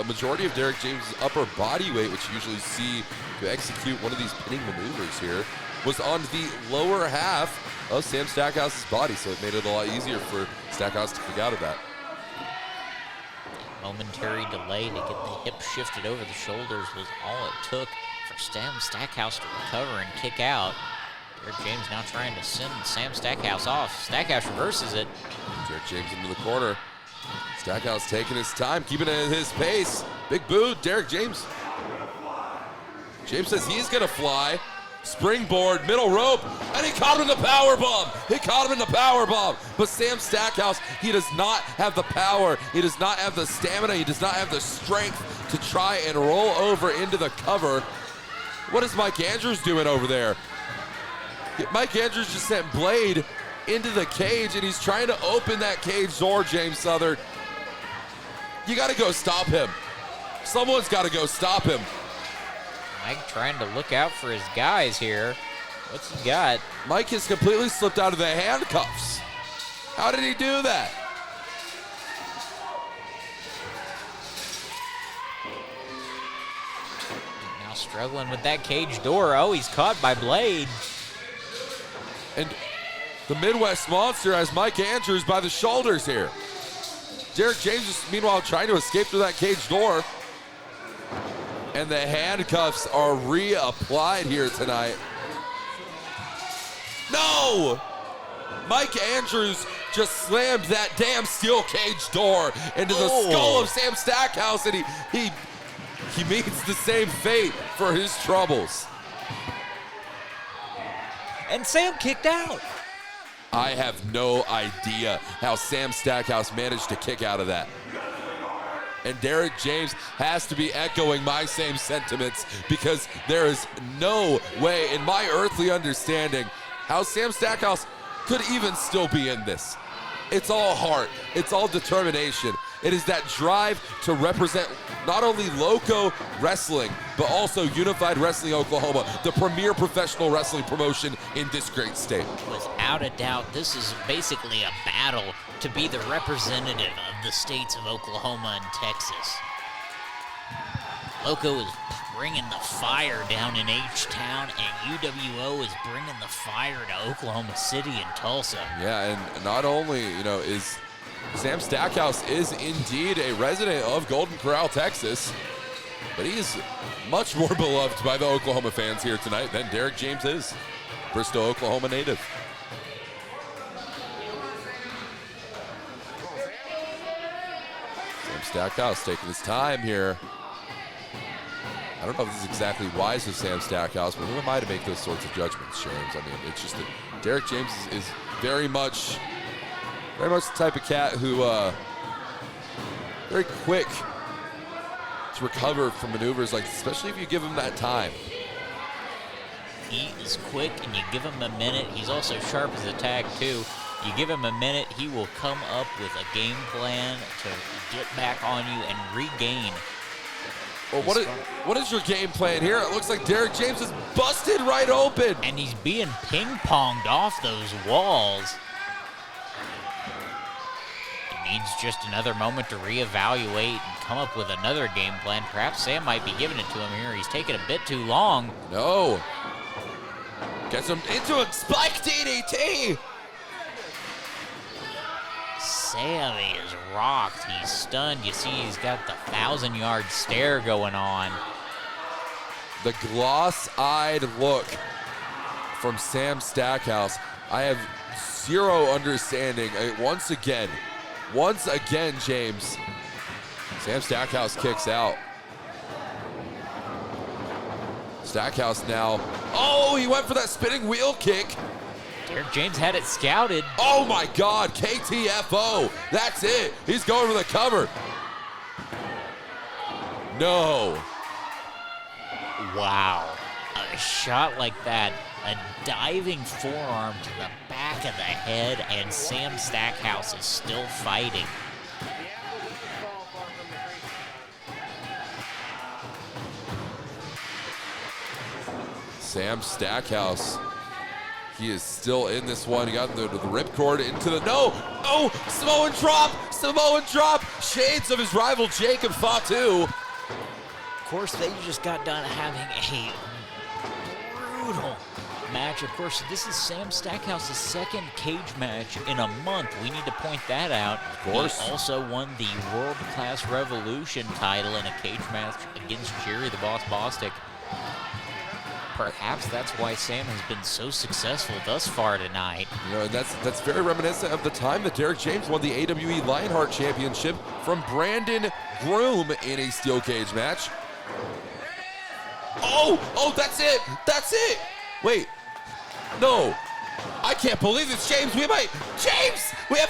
Majority of Derek James' upper body weight, which you usually see to execute one of these pinning maneuvers here, was on the lower half of Sam Stackhouse's body, so it made it a lot easier for Stackhouse to kick out of that. Momentary delay to get the hip shifted over the shoulders was all it took for Sam Stackhouse to recover and kick out. Derek James now trying to send Sam Stackhouse off. Stackhouse reverses it. Derek James into the corner. Stackhouse taking his time, keeping it at his pace. Big boot, Derek James. James says he's gonna fly. Springboard, middle rope, and he caught him in the power bomb. He caught him in the power bomb. But Sam Stackhouse, he does not have the power. He does not have the stamina. He does not have the strength to try and roll over into the cover. What is Mike Andrews doing over there? Mike Andrews just sent Blade into the cage, and he's trying to open that cage door, James Southern. You got to go stop him. Someone's got to go stop him. Mike trying to look out for his guys here. What's he got? Mike has completely slipped out of the handcuffs. How did he do that? Now struggling with that cage door. Oh, he's caught by Blade. And the Midwest Monster has Mike Andrews by the shoulders here. Derek James is meanwhile trying to escape through that cage door. And the handcuffs are reapplied here tonight. No! Mike Andrews just slammed that damn steel cage door into the skull of Sam Stackhouse, and he meets the same fate for his troubles. And Sam kicked out. I have no idea how Sam Stackhouse managed to kick out of that. And Derek James has to be echoing my same sentiments, because there is no way, in my earthly understanding, how Sam Stackhouse could even still be in this. It's all heart. It's all determination. It is that drive to represent not only Loco Wrestling, but also Unified Wrestling Oklahoma, the premier professional wrestling promotion in this great state. Without a doubt, this is basically a battle to be the representative of the states of Oklahoma and Texas. Loco is bringing the fire down in H-Town, and UWO is bringing the fire to Oklahoma City and Tulsa. Yeah, and not only, is Sam Stackhouse is indeed a resident of Golden Corral, Texas, but he's much more beloved by the Oklahoma fans here tonight than Derek James is. Bristol, Oklahoma native. Sam Stackhouse taking his time here. I don't know if this is exactly wise of Sam Stackhouse, but who am I to make those sorts of judgments, James? I mean, it's just that Derek James is very much the type of cat who very quick to recover from maneuvers like this, especially if you give him that time. He is quick, and you give him a minute. He's also sharp as a tag, too. You give him a minute, he will come up with a game plan to get back on you and regain. Well, what is your game plan here? It looks like Derek James is busted right open. And he's being ping-ponged off those walls. He needs just another moment to reevaluate and come up with another game plan. Perhaps Sam might be giving it to him here. He's taking a bit too long. No. Gets him into a spike DDT. Sam is rocked. He's stunned. You see he's got the 1,000-yard stare going on. The gloss-eyed look from Sam Stackhouse. I have zero understanding. Once again, James, Sam Stackhouse kicks out. Stackhouse now. Oh, he went for that spinning wheel kick. Derek James had it scouted. Oh my God, KTFO. That's it. He's going for the cover. No. Wow. A shot like that, a diving forearm to the back of the head, and Sam Stackhouse is still fighting. Sam Stackhouse, he is still in this one. He got the ripcord into the, no! Oh, Samoan drop! Shades of his rival Jacob Fatu. Of course, they just got done having a brutal match. Of course, this is Sam Stackhouse's second cage match in a month. We need to point that out. Of course. He also won the World Class Revolution title in a cage match against Jerry the Boss Bostic. Perhaps that's why Sam has been so successful thus far tonight. You know, and that's very reminiscent of the time that Derek James won the AWE Lionheart Championship from Brandon Groom in a steel cage match. Oh, that's it. Wait, no, I can't believe this, James. We have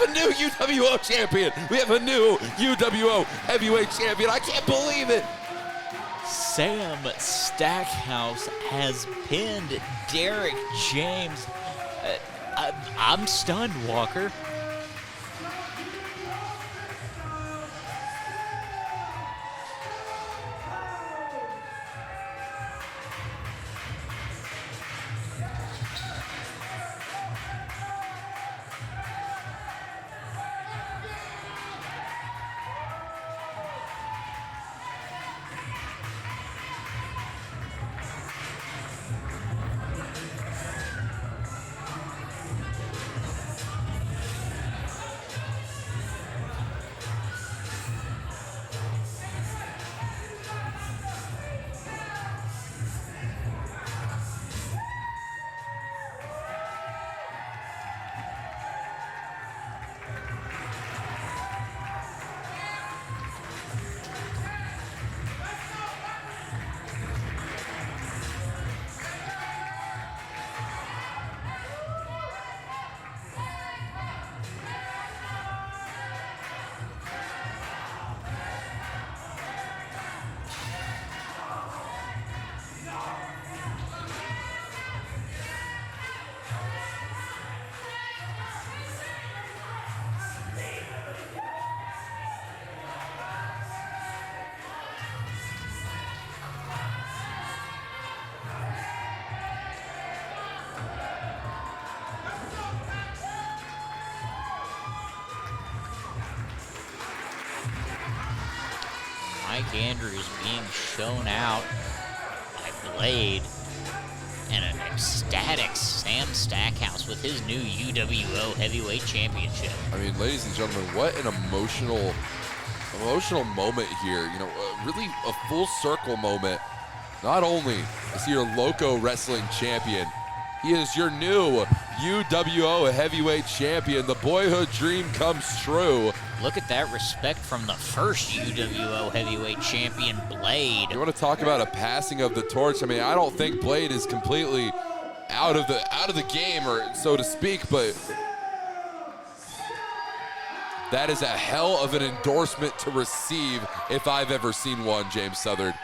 a new UWO champion. We have a new UWO heavyweight champion. I can't believe it. Sam Stackhouse has pinned Derek James. I'm stunned, Walker. Mike Andrews being shown out by Blade, and an ecstatic Sam Stackhouse with his new UWO Heavyweight Championship. I mean, ladies and gentlemen, what an emotional moment here. You know, really a full circle moment. Not only is he your Loco Wrestling champion, he is your new UWO Heavyweight champion. The boyhood dream comes true. Look at that respect from the first UWO Heavyweight Champion, Blade. You want to talk about a passing of the torch? I mean, I don't think Blade is completely out of the game, or so to speak, but that is a hell of an endorsement to receive if I've ever seen one, James Southard.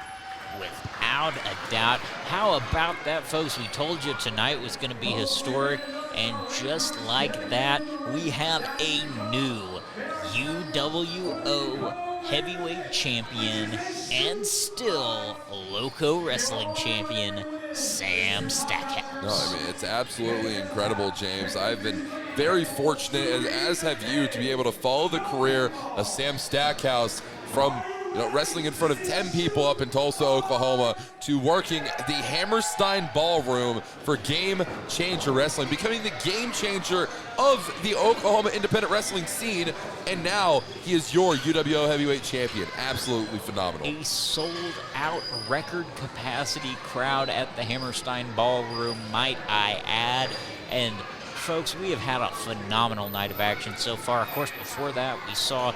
Without a doubt. How about that, folks? We told you tonight was going to be historic, and just like that, we have a new UWO Heavyweight Champion and still Loco Wrestling Champion, Sam Stackhouse. No, I mean, it's absolutely incredible, James. I've been very fortunate, as have you, to be able to follow the career of Sam Stackhouse from wrestling in front of 10 people up in Tulsa, Oklahoma, to working the Hammerstein Ballroom for Game Changer Wrestling, becoming the game changer of the Oklahoma independent wrestling scene, and now he is your UWO heavyweight champion. Absolutely phenomenal. A sold-out record capacity crowd at the Hammerstein Ballroom, might I add. And folks, we have had a phenomenal night of action so far. Of course, before that, we saw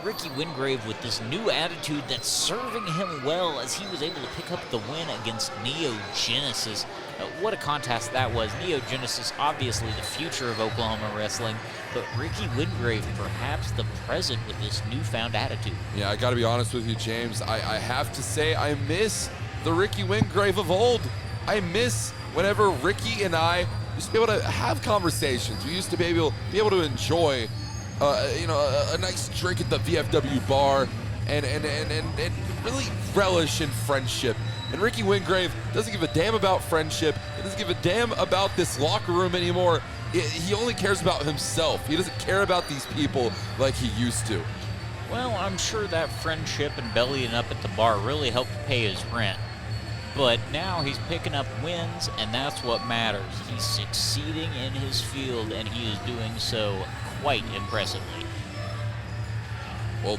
Ricky Wingrave with this new attitude that's serving him well as he was able to pick up the win against Neo Genesis. What a contest that was. Neo Genesis, obviously the future of Oklahoma wrestling, but Ricky Wingrave, perhaps the present with this newfound attitude. Yeah, I got to be honest with you, James. I have to say I miss the Ricky Wingrave of old. I miss whenever Ricky and I used to be able to have conversations. We used to be able to enjoy, a nice drink at the VFW bar and really relish in friendship. And Ricky Wingrave doesn't give a damn about friendship. He doesn't give a damn about this locker room anymore. He only cares about himself. He doesn't care about these people like he used to. Well, I'm sure that friendship and bellying up at the bar really helped pay his rent. But now he's picking up wins, and that's what matters. He's succeeding in his field, and he is doing so quite impressively. Well,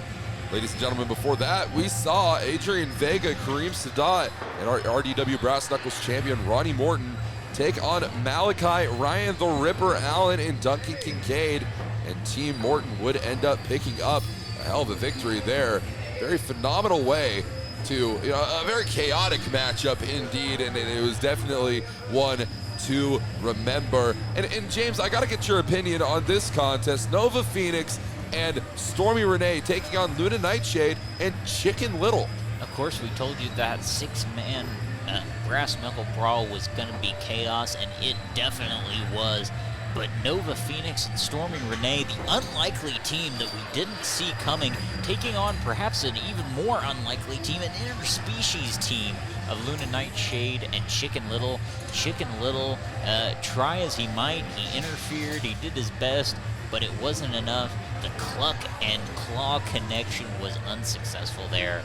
ladies and gentlemen, before that, we saw Adrian Vega, Kareem Sadat, and our RDW Brass Knuckles champion Ronnie Morton take on Malachi, Ryan the Ripper Allen, and Duncan Kincaid. And Team Morton would end up picking up a hell of a victory there. Very phenomenal way to a very chaotic matchup indeed, and it was definitely one to remember. And James, I got to get your opinion on this contest. Nova Phoenix and Stormy Renee taking on Luna Nightshade and Chicken Little. Of course, we told you that six-man brass knuckle brawl was going to be chaos, and it definitely was. But Nova Phoenix and Stormy Renee, the unlikely team that we didn't see coming, taking on perhaps an even more unlikely team, an interspecies team of Luna Nightshade and Chicken Little. Chicken Little, try as he might, he interfered, he did his best, but it wasn't enough. The cluck and claw connection was unsuccessful there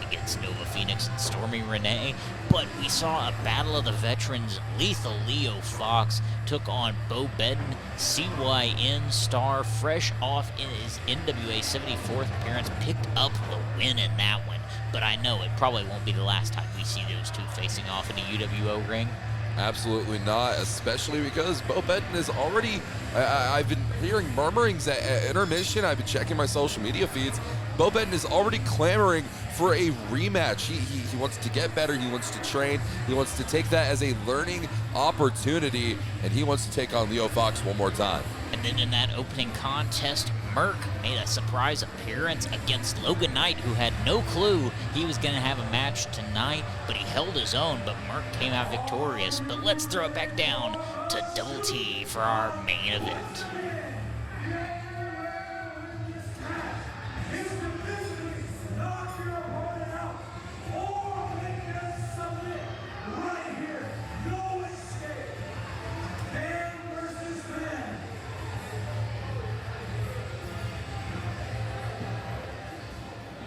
against Nova Phoenix and Stormy Renee. But we saw a battle of the veterans. Lethal Leo Fox took on Bo Bedden, CYN star, fresh off in his NWA 74th appearance, picked up the win in that one. But I know it probably won't be the last time we see those two facing off in a UWO ring. Absolutely not, especially because Bo Bedden is already, I've been hearing murmurings at intermission. I've been checking my social media feeds. Bo Bedden is already clamoring for a rematch. He wants to get better. He wants to train. He wants to take that as a learning opportunity, and he wants to take on Leo Fox one more time. And then in that opening contest, Merc made a surprise appearance against Logan Knight, who had no clue he was going to have a match tonight, but he held his own, but Merc came out victorious. But let's throw it back down to Double T for our main event.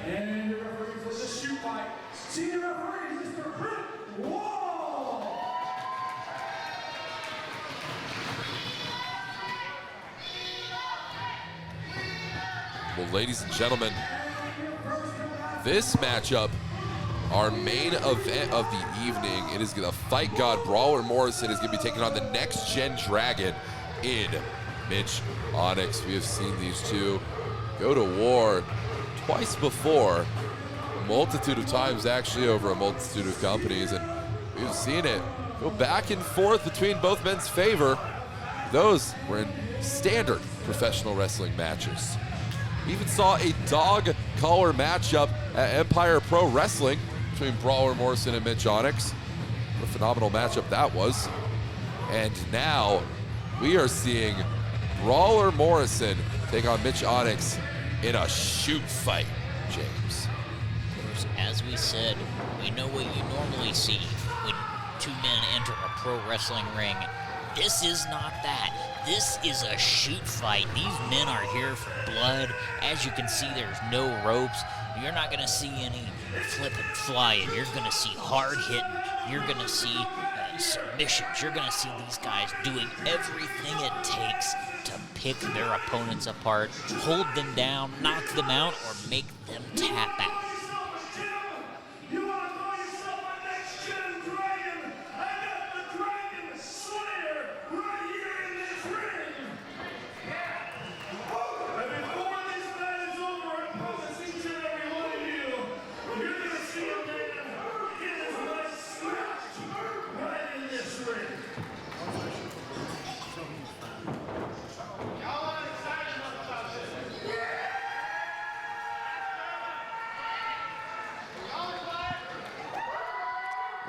And the referee for the shoot fight, senior referee, Mr. Britt Wall. Well, ladies and gentlemen, this matchup, our main event of the evening, it is the Fight God Brawler Morrison is going to be taking on the Next Gen Dragon in Mitch Onyx. We have seen these two go to war twice before, a multitude of times actually over a multitude of companies, and we've seen it go back and forth between both men's favor. Those were in standard professional wrestling matches. We even saw a dog collar matchup at Empire Pro Wrestling between Brawler Morrison and Mitch Onyx. What a phenomenal matchup that was. And now we are seeing Brawler Morrison take on Mitch Onyx in a shoot fight, James. As we said, we know what you normally see when two men enter a pro wrestling ring. This is not that. This is a shoot fight. These men are here for blood. As you can see, there's no ropes. You're not going to see any flipping flying. You're going to see hard hitting. You're going to see submissions. You're going to see these guys doing everything it takes to pick their opponents apart, hold them down, knock them out, or make them tap out. You want to call yourself my next gen dragon? I got the Dragon Slayer right here in this ring. And before this night is over, I promise each and every one of you, you're going to see a man get his life smashed right in this ring.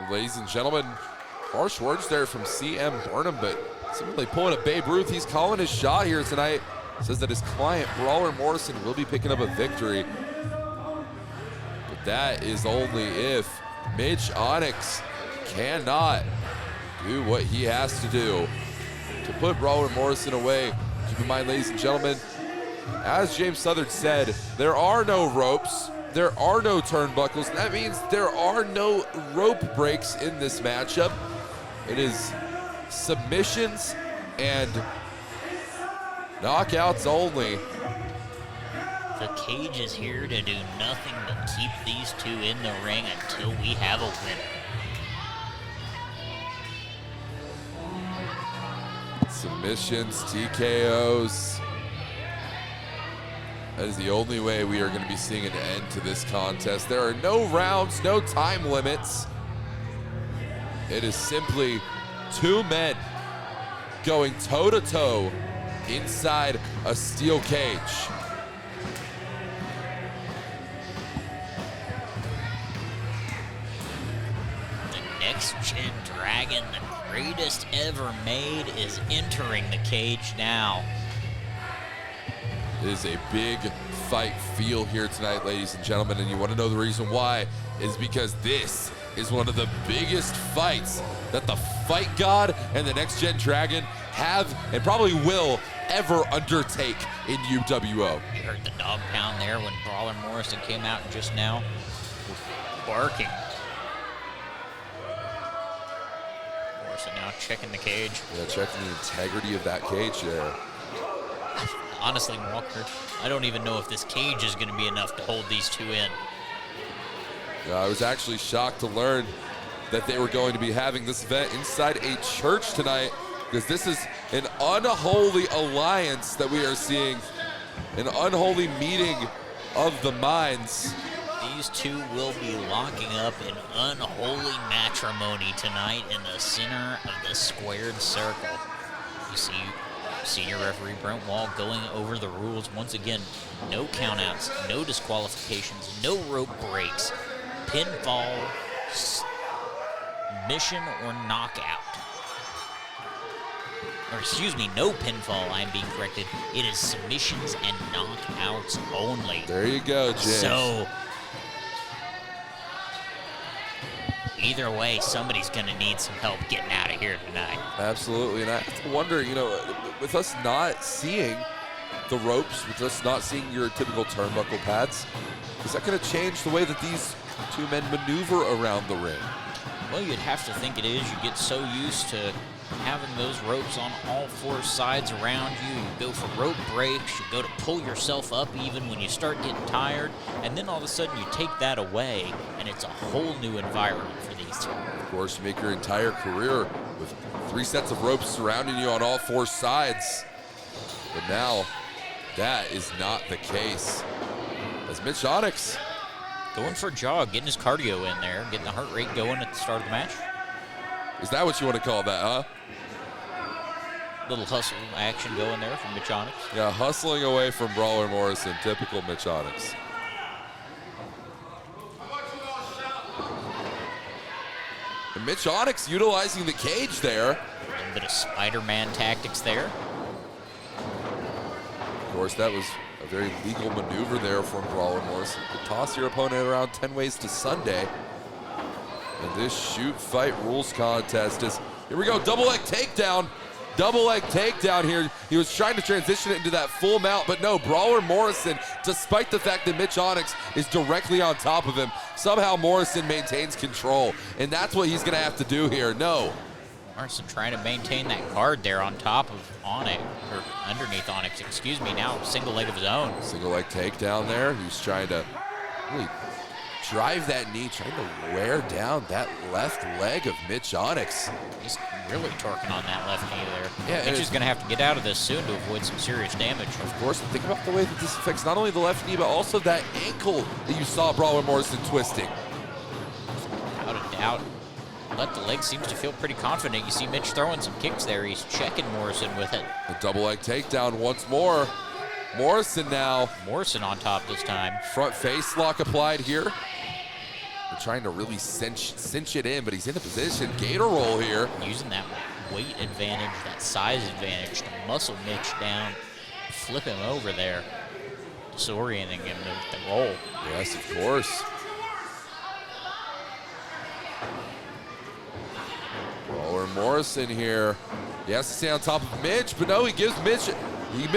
Ladies and gentlemen, harsh words there from CM Burnham, but simply pulling a Babe Ruth. He's calling his shot here tonight. Says that his client, Brawler Morrison, will be picking up a victory. But that is only if Mitch Onyx cannot do what he has to do to put Brawler Morrison away. Keep in mind, ladies and gentlemen, as James Southern said, there are no ropes. There are no turnbuckles. That means there are no rope breaks in this matchup. It is submissions and knockouts only. The cage is here to do nothing but keep these two in the ring until we have a winner. Submissions, TKOs. That is the only way we are going to be seeing an end to this contest. There are no rounds, no time limits. It is simply two men going toe-to-toe inside a steel cage. The next gen dragon, the greatest ever made, is entering the cage now. It is a big fight feel here tonight, ladies and gentlemen, and you want to know the reason why is because this is one of the biggest fights that the Fight God and the Next Gen Dragon have and probably will ever undertake in UWO. You heard the dog pound there when Brawler Morrison came out just now, barking. Morrison now checking the cage. Yeah, checking the integrity of that cage there. Honestly, Walker, I don't even know if this cage is going to be enough to hold these two in. Yeah, I was actually shocked to learn that they were going to be having this event inside a church tonight, because this is an unholy alliance that we are seeing, an unholy meeting of the minds. These two will be locking up in unholy matrimony tonight in the center of the squared circle. You see Senior referee Brent Wall going over the rules once again. No countouts, no disqualifications, no rope breaks, pinfall, submission, or knockout. Or excuse me, no pinfall, I'm being corrected. It is submissions and knockouts only. There you go, James. So, either way, somebody's going to need some help getting out of here tonight. Absolutely, and I have to wonder, you know, with us not seeing the ropes, with us not seeing your typical turnbuckle pads, is that going to change the way that these two men maneuver around the ring? Well, you'd have to think it is. You get so used to having those ropes on all four sides around you. You go for rope breaks. You go to pull yourself up even when you start getting tired. And then all of a sudden you take that away, and it's a whole new environment for these two. Of course, you make your entire career with 3 sets of ropes surrounding you on all 4 sides. But now, that is not the case. As Mitch Onyx going for a jog, getting his cardio in there, getting the heart rate going at the start of the match. Is that what you want to call that, huh? Little hustle action going there from Mitch Onyx. Yeah, hustling away from Brawler Morrison, typical Mitch Onyx. And Mitch Onyx utilizing the cage there. A little bit of Spider-Man tactics there. Of course, that was a very legal maneuver there from Brawler Morrison. To toss your opponent around 10 ways to Sunday. And this shoot fight rules contest is, here we go, double leg takedown. double leg takedown here. He was trying to transition it into that full mount, but no, Brawler Morrison, despite the fact that Mitch Onyx is directly on top of him, somehow Morrison maintains control, and that's what he's gonna have to do here. No. Morrison trying to maintain that guard there on top of Onyx, or underneath Onyx, excuse me, now single leg of his own. Single leg takedown there. He's trying to really drive that knee, trying to wear down that left leg of Mitch Onyx. He's really torquing on that left knee there. Yeah, Mitch is going to have to get out of this soon to avoid some serious damage. Of course, think about the way that this affects not only the left knee, but also that ankle that you saw Brawler Morrison twisting. Without a doubt. Let the leg seems to feel pretty confident. You see Mitch throwing some kicks there. He's checking Morrison with it. The double leg takedown once more. Morrison now. Morrison on top this time. Front face lock applied here. They're trying to really cinch it in, but he's in a position. Gator roll here. Using that weight advantage, that size advantage to muscle Mitch down, flip him over there, disorienting him with the roll. Yes, of course. Brawler Morrison here. He has to stay on top of Mitch, but no, he gives Mitch, he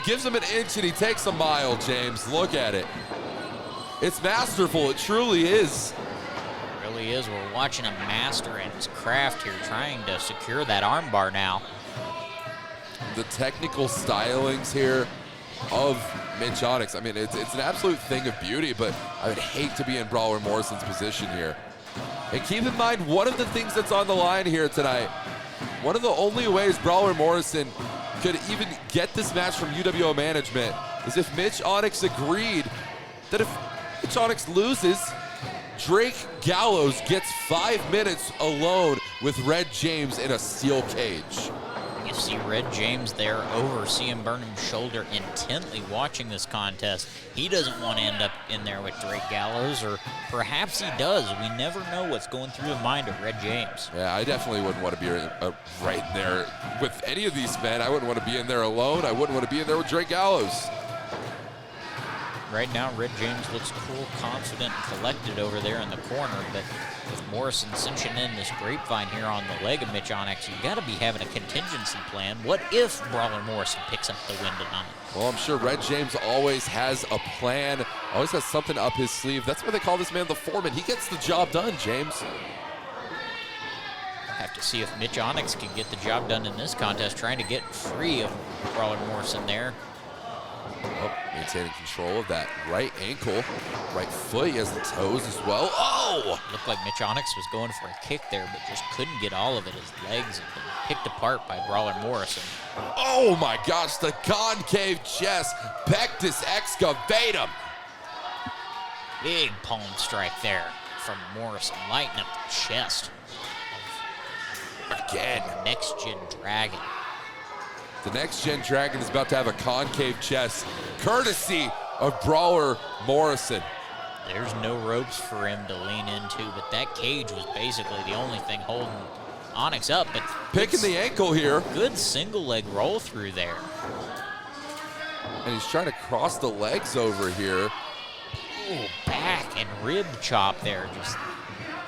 gives him an inch and he takes a mile, James. Look at it. It's masterful, it truly is. It really is. We're watching a master in his craft here, trying to secure that armbar now. The technical stylings here of Mitch Onyx, I mean, it's an absolute thing of beauty, but I would hate to be in Brawler Morrison's position here. And keep in mind, one of the things that's on the line here tonight, one of the only ways Brawler Morrison could even get this match from UWO management is if Mitch Onyx agreed that if Mitch Onyx loses, Drake Gallows gets 5 minutes alone with Red James in a steel cage. You see Red James there over CM Burnham's shoulder, intently watching this contest. He doesn't want to end up in there with Drake Gallows, or perhaps he does. We never know what's going through the mind of Red James. Yeah, I definitely wouldn't want to be right there with any of these men. I wouldn't want to be in there alone. I wouldn't want to be in there with Drake Gallows. Right now, Red James looks cool, confident, and collected over there in the corner, but with Morrison cinching in this grapevine here on the leg of Mitch Onyx, you got to be having a contingency plan. What if Brawler Morrison picks up the win tonight? Well, I'm sure Red James always has a plan, always has something up his sleeve. That's why they call this man the foreman. He gets the job done, James. Have to see if Mitch Onyx can get the job done in this contest, trying to get free of Brawler Morrison there. Oh, maintaining control of that right ankle, right foot. He has the toes as well. Oh! Looked like Mitch Onyx was going for a kick there, but just couldn't get all of it. His legs have been picked apart by Brawler Morrison. Oh my gosh, the concave chest, pectus excavatum. Big palm strike there from Morrison, lighting up the chest. Again. Next Gen Dragon. The Next Gen Dragon is about to have a concave chest, courtesy of Brawler Morrison. There's no ropes for him to lean into, but that cage was basically the only thing holding Onyx up. But picking the ankle here. Good single leg roll through there. And he's trying to cross the legs over here. Ooh, back and rib chop there. Just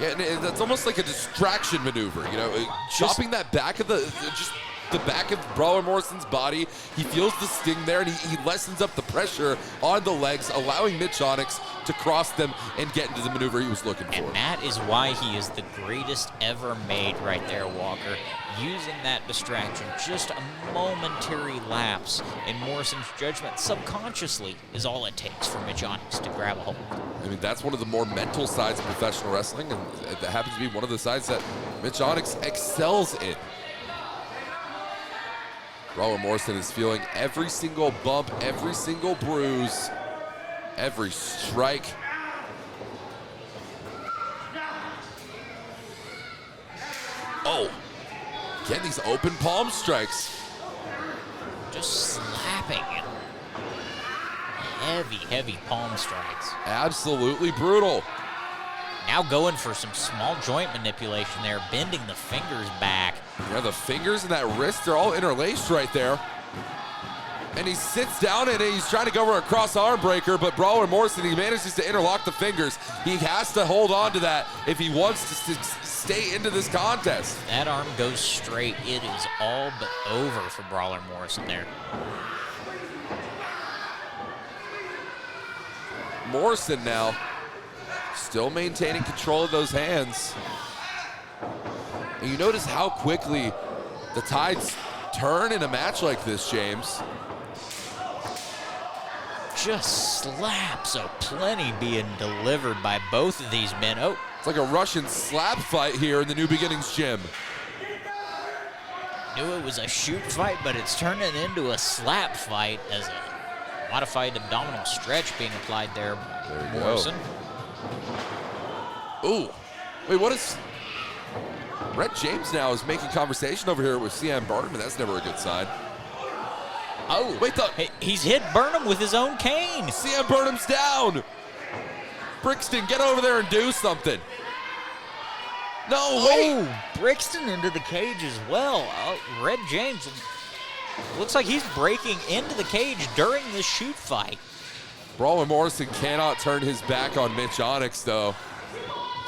yeah, and that's almost like a distraction maneuver, you know, chopping that back of the back of Brawler Morrison's body. He feels the sting there, and he lessens up the pressure on the legs, allowing Mitch Onyx to cross them and get into the maneuver he was looking for. And that is why he is the greatest ever made right there, Walker. Using that distraction, just a momentary lapse in Morrison's judgment subconsciously is all it takes for Mitch Onyx to grab a hold. I mean, that's one of the more mental sides of professional wrestling, and that happens to be one of the sides that Mitch Onyx excels in. Brawler Morrison is feeling every single bump, every single bruise, every strike. Oh, again, these open palm strikes. Just slapping him. Heavy, heavy palm strikes. Absolutely brutal. Now going for some small joint manipulation there, bending the fingers back. Yeah, the fingers and that wrist, they're all interlaced right there. And he sits down and he's trying to go for a cross arm breaker, but Brawler Morrison, he manages to interlock the fingers. He has to hold on to that if he wants to stay into this contest. That arm goes straight. It is all but over for Brawler Morrison there. Morrison now still maintaining control of those hands. And you notice how quickly the tides turn in a match like this, James. Just slaps aplenty being delivered by both of these men. Oh, It's like a Russian slap fight here in the New Beginnings gym. knew it was a shoot fight, but it's turning into a slap fight as a modified abdominal stretch being applied there by There you Morrison. go. Ooh. Wait, what is... Red James now is making conversation over here with CM Burnham. That's never a good sign. Oh, Wait, he's hit Burnham with his own cane. CM Burnham's down. Brixton, get over there and do something. No, wait. Oh, Brixton into the cage as well. Oh, Red James looks like he's breaking into the cage during this shoot fight. Brawler Morrison cannot turn his back on Mitch Onyx, though.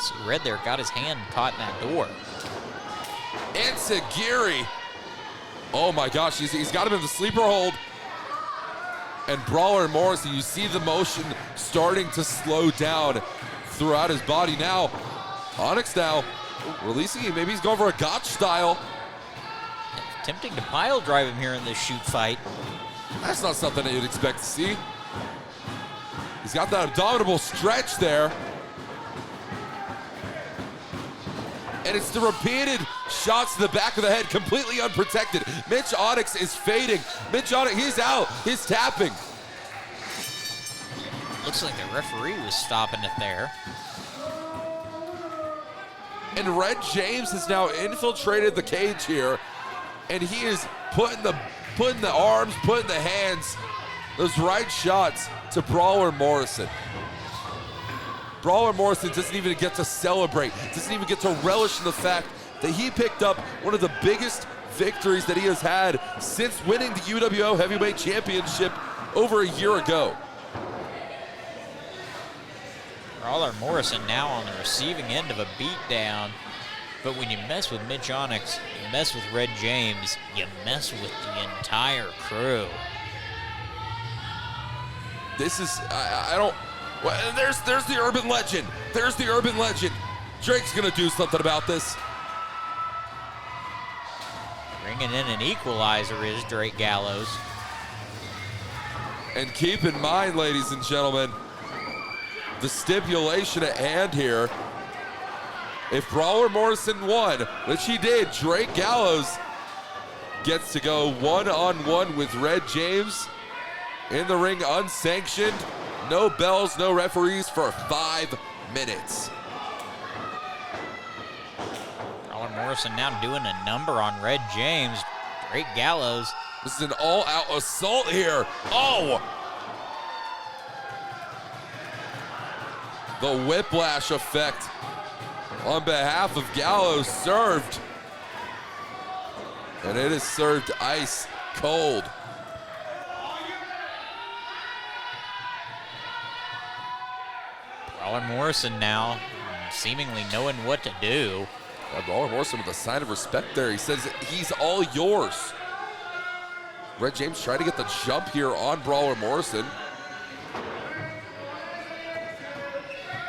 So Red there got his hand caught in that door. Enziguri. Oh my gosh, he's got him in the sleeper hold. And Brawler Morrison, you see the motion starting to slow down throughout his body now. Onyx now releasing him. Maybe he's going for a Gotch style. Attempting to pile drive him here in this shoot fight. That's not something that you'd expect to see. He's got that abdominal stretch there. And it's the repeated shots to the back of the head, completely unprotected. Mitch Onyx is fading. Mitch Onyx, he's out. He's tapping. Looks like the referee was stopping it there. And Red James has now infiltrated the cage here. And he is putting the arms, putting the hands, those right shots to Brawler Morrison. Brawler Morrison doesn't even get to celebrate, doesn't even get to relish in the fact that he picked up one of the biggest victories that he has had since winning the UWO Heavyweight Championship over a year ago. Brawler Morrison now on the receiving end of a beatdown. But when you mess with Mitch Onyx, you mess with Red James, you mess with the entire crew. This is, I don't, well, there's the urban legend. There's the urban legend. Drake's gonna do something about this. Bringing in an equalizer is Drake Gallows. And keep in mind, ladies and gentlemen, the stipulation at hand here. If Brawler Morrison won, which he did, Drake Gallows gets to go one-on-one with Red James in the ring unsanctioned. No bells, no referees for 5 minutes. Brawler Morrison now doing a number on Red James. Drake Gallows. This is an all-out assault here. Oh! The whiplash effect on behalf of Gallows served. And it is served ice cold. Brawler Morrison now seemingly knowing what to do. Brawler Morrison with a sign of respect there. He says he's all yours. Red James trying to get the jump here on Brawler Morrison.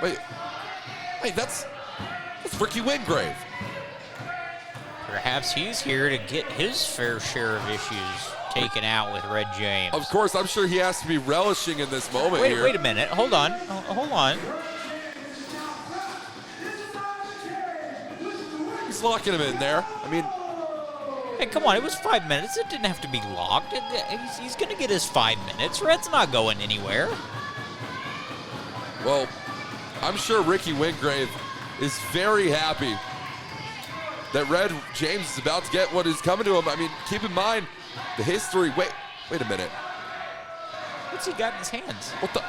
Wait, that's Ricky Wingrave. Perhaps he's here to get his fair share of issues taken out with Red James. Of course, I'm sure he has to be relishing in this moment here. Wait a minute. Hold on. Hold on. He's locking him in there. I mean, Hey, come on. It was 5 minutes. It didn't have to be locked. He's going to get his 5 minutes. Red's not going anywhere. well, I'm sure Ricky Wingrave is very happy that Red James is about to get what is coming to him. I mean, keep in mind the history. Wait a minute. What's he got in his hands? What the?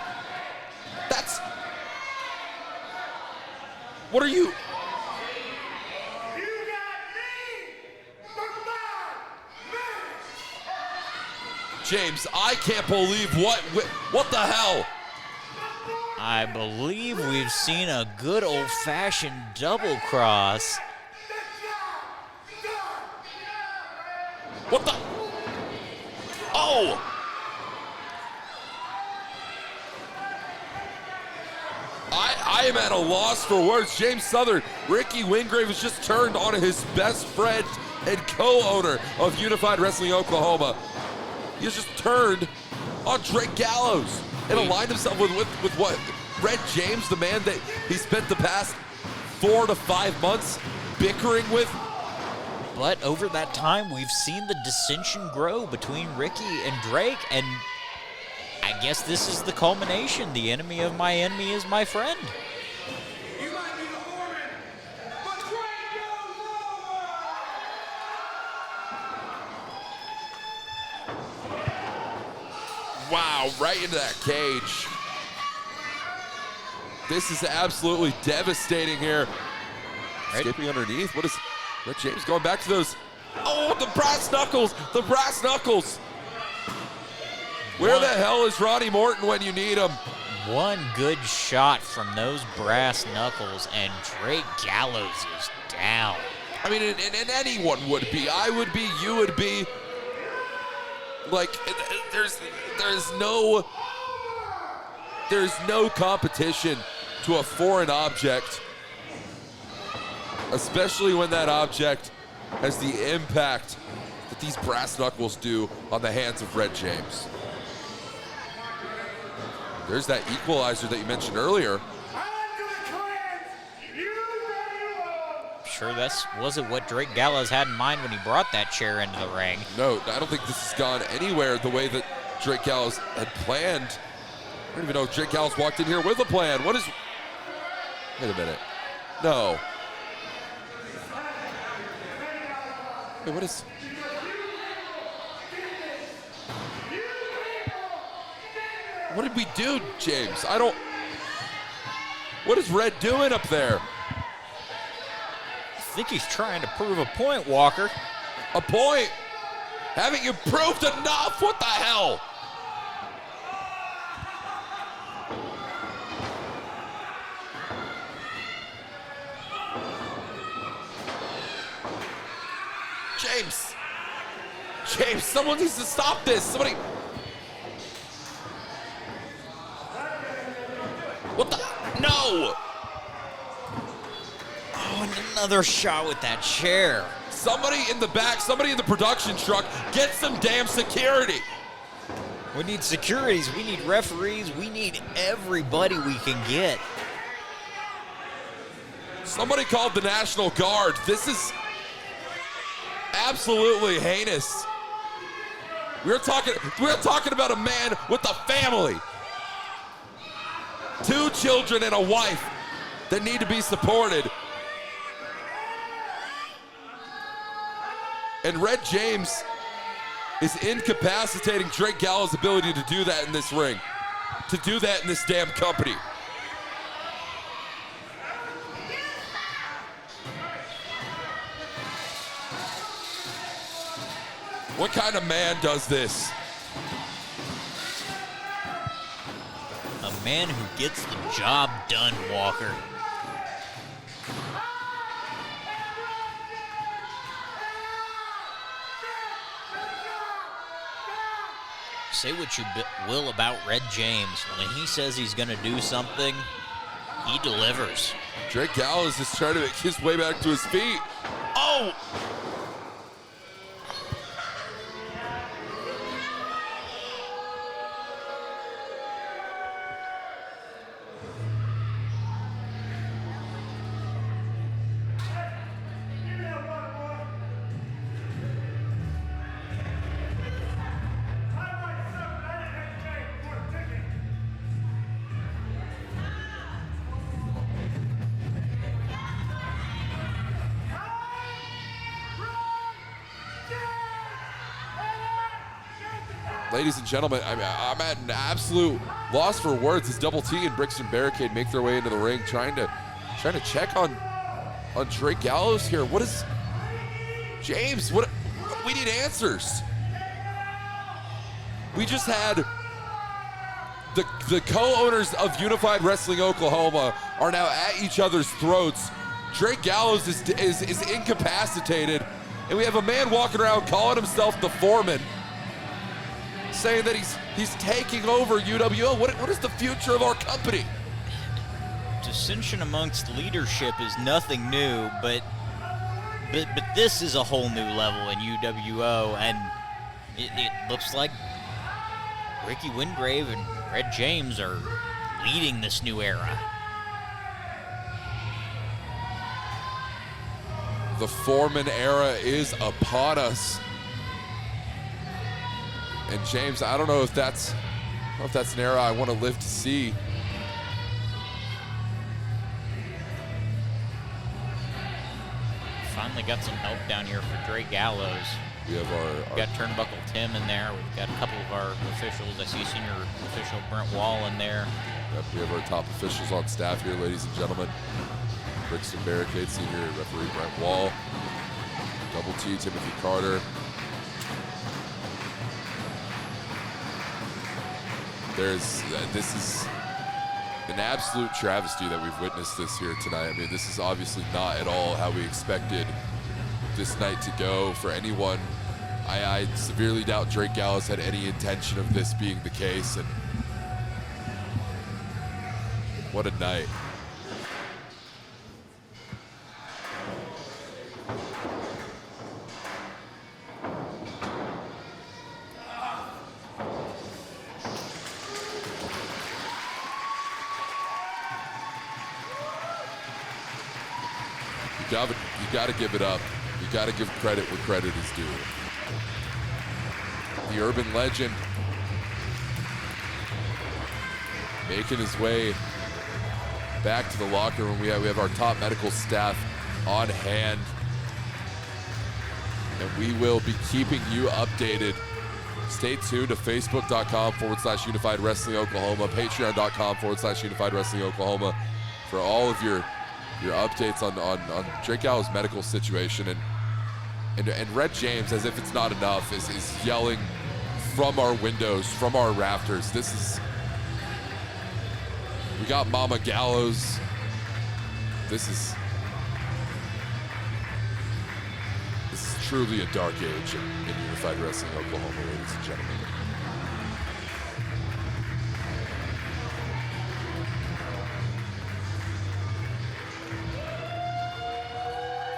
What are you? James, I can't believe what the hell? I believe we've seen a good old-fashioned double cross What the? Oh! I am at a loss for words. James Southern, Ricky Wingrave has just turned on his best friend and co-owner of Unified Wrestling Oklahoma. He has just turned on Drake Gallows and aligned himself with what? Red James, the man that he spent the past 4 to 5 months bickering with. But over that time, we've seen the dissension grow between Ricky and Drake, and I guess this is the culmination. The enemy of my enemy is my friend. You might be the foreman, but Drake goes over! Wow, right into that cage. This is absolutely devastating here. Right. Skipping underneath. What is Red James going back to those? Oh, the brass knuckles! The brass knuckles! Where the hell is Ronnie Morton when you need him? One good shot from those brass knuckles, and Drake Gallows is down. I mean, and anyone would be. I would be. You would be. Like, there's no competition to a foreign object, especially when that object has the impact that these brass knuckles do on the hands of Red James. There's that equalizer that you mentioned earlier. Sure, wasn't what Drake Gallows had in mind when he brought that chair into the ring. No, I don't think this has gone anywhere the way that Drake Gallows had planned. I don't even know if Drake Gallows walked in here with a plan. What is... Wait a minute. No. Wait, what is... What did we do, James? I don't... What is Red doing up there? I think he's trying to prove a point, Walker. A point? Haven't you proved enough? What the hell? James, someone needs to stop this. Somebody. What the? No! Oh, and another shot with that chair. Somebody in the back, somebody in the production truck, get some damn security. We need securities, we need referees, we need everybody we can get. Somebody called the National Guard. This is absolutely heinous. We're talking about a man with a family. 2 children and a wife that need to be supported. And Red James is incapacitating Drake Gallows' ability to do that in this ring, to do that in this damn company. What kind of man does this? A man who gets the job done, Walker. Say what you will about Red James. When he says he's going to do something, he delivers. Drake Gallows is trying to make his way back to his feet. Oh! Ladies and gentlemen, I'm at an absolute loss for words as Double T and Brixton Barricade make their way into the ring, trying to check on Drake Gallows here. What is James? What we need answers. We just had the co-owners of Unified Wrestling Oklahoma are now at each other's throats. Drake Gallows is incapacitated, and we have a man walking around calling himself the foreman, saying that he's taking over UWO. What is the future of our company? Dissension amongst leadership is nothing new, but this is a whole new level in UWO, and it looks like Ricky Wingrave and Red James are leading this new era. The Foreman era is upon us. And James, I don't know if that's an era I want to live to see. Finally got some help down here for Drake Gallows. We have We've got Turnbuckle Tim in there. We've got a couple of our officials. I see senior official Brent Wall in there. Yep, we have our top officials on staff here, ladies and gentlemen. Brixton Barricade, senior referee Brent Wall. Double T, Timothy Carter. This is an absolute travesty that we've witnessed this here tonight. I mean, this is obviously not at all how we expected this night to go for anyone. I severely doubt Drake Gallows had any intention of this being the case, and what a night. You got to give it up. You got to give credit where credit is due. The urban legend making his way back to the locker room. We have our top medical staff on hand, and we will be keeping you updated. Stay tuned to Facebook.com/Unified Wrestling Oklahoma, Patreon.com/Unified Wrestling Oklahoma for all of your updates on Drake Gallows' medical situation. And Red James, as if it's not enough, is yelling from our windows, from our rafters. We got Mama Gallows. This is truly a dark age in Unified Wrestling Oklahoma, ladies and gentlemen.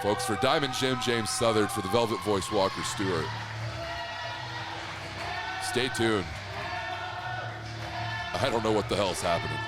Folks, for Diamond Jim, James Southard, for the Velvet Voice, Walker Stewart. Stay tuned. I don't know what the hell's happening.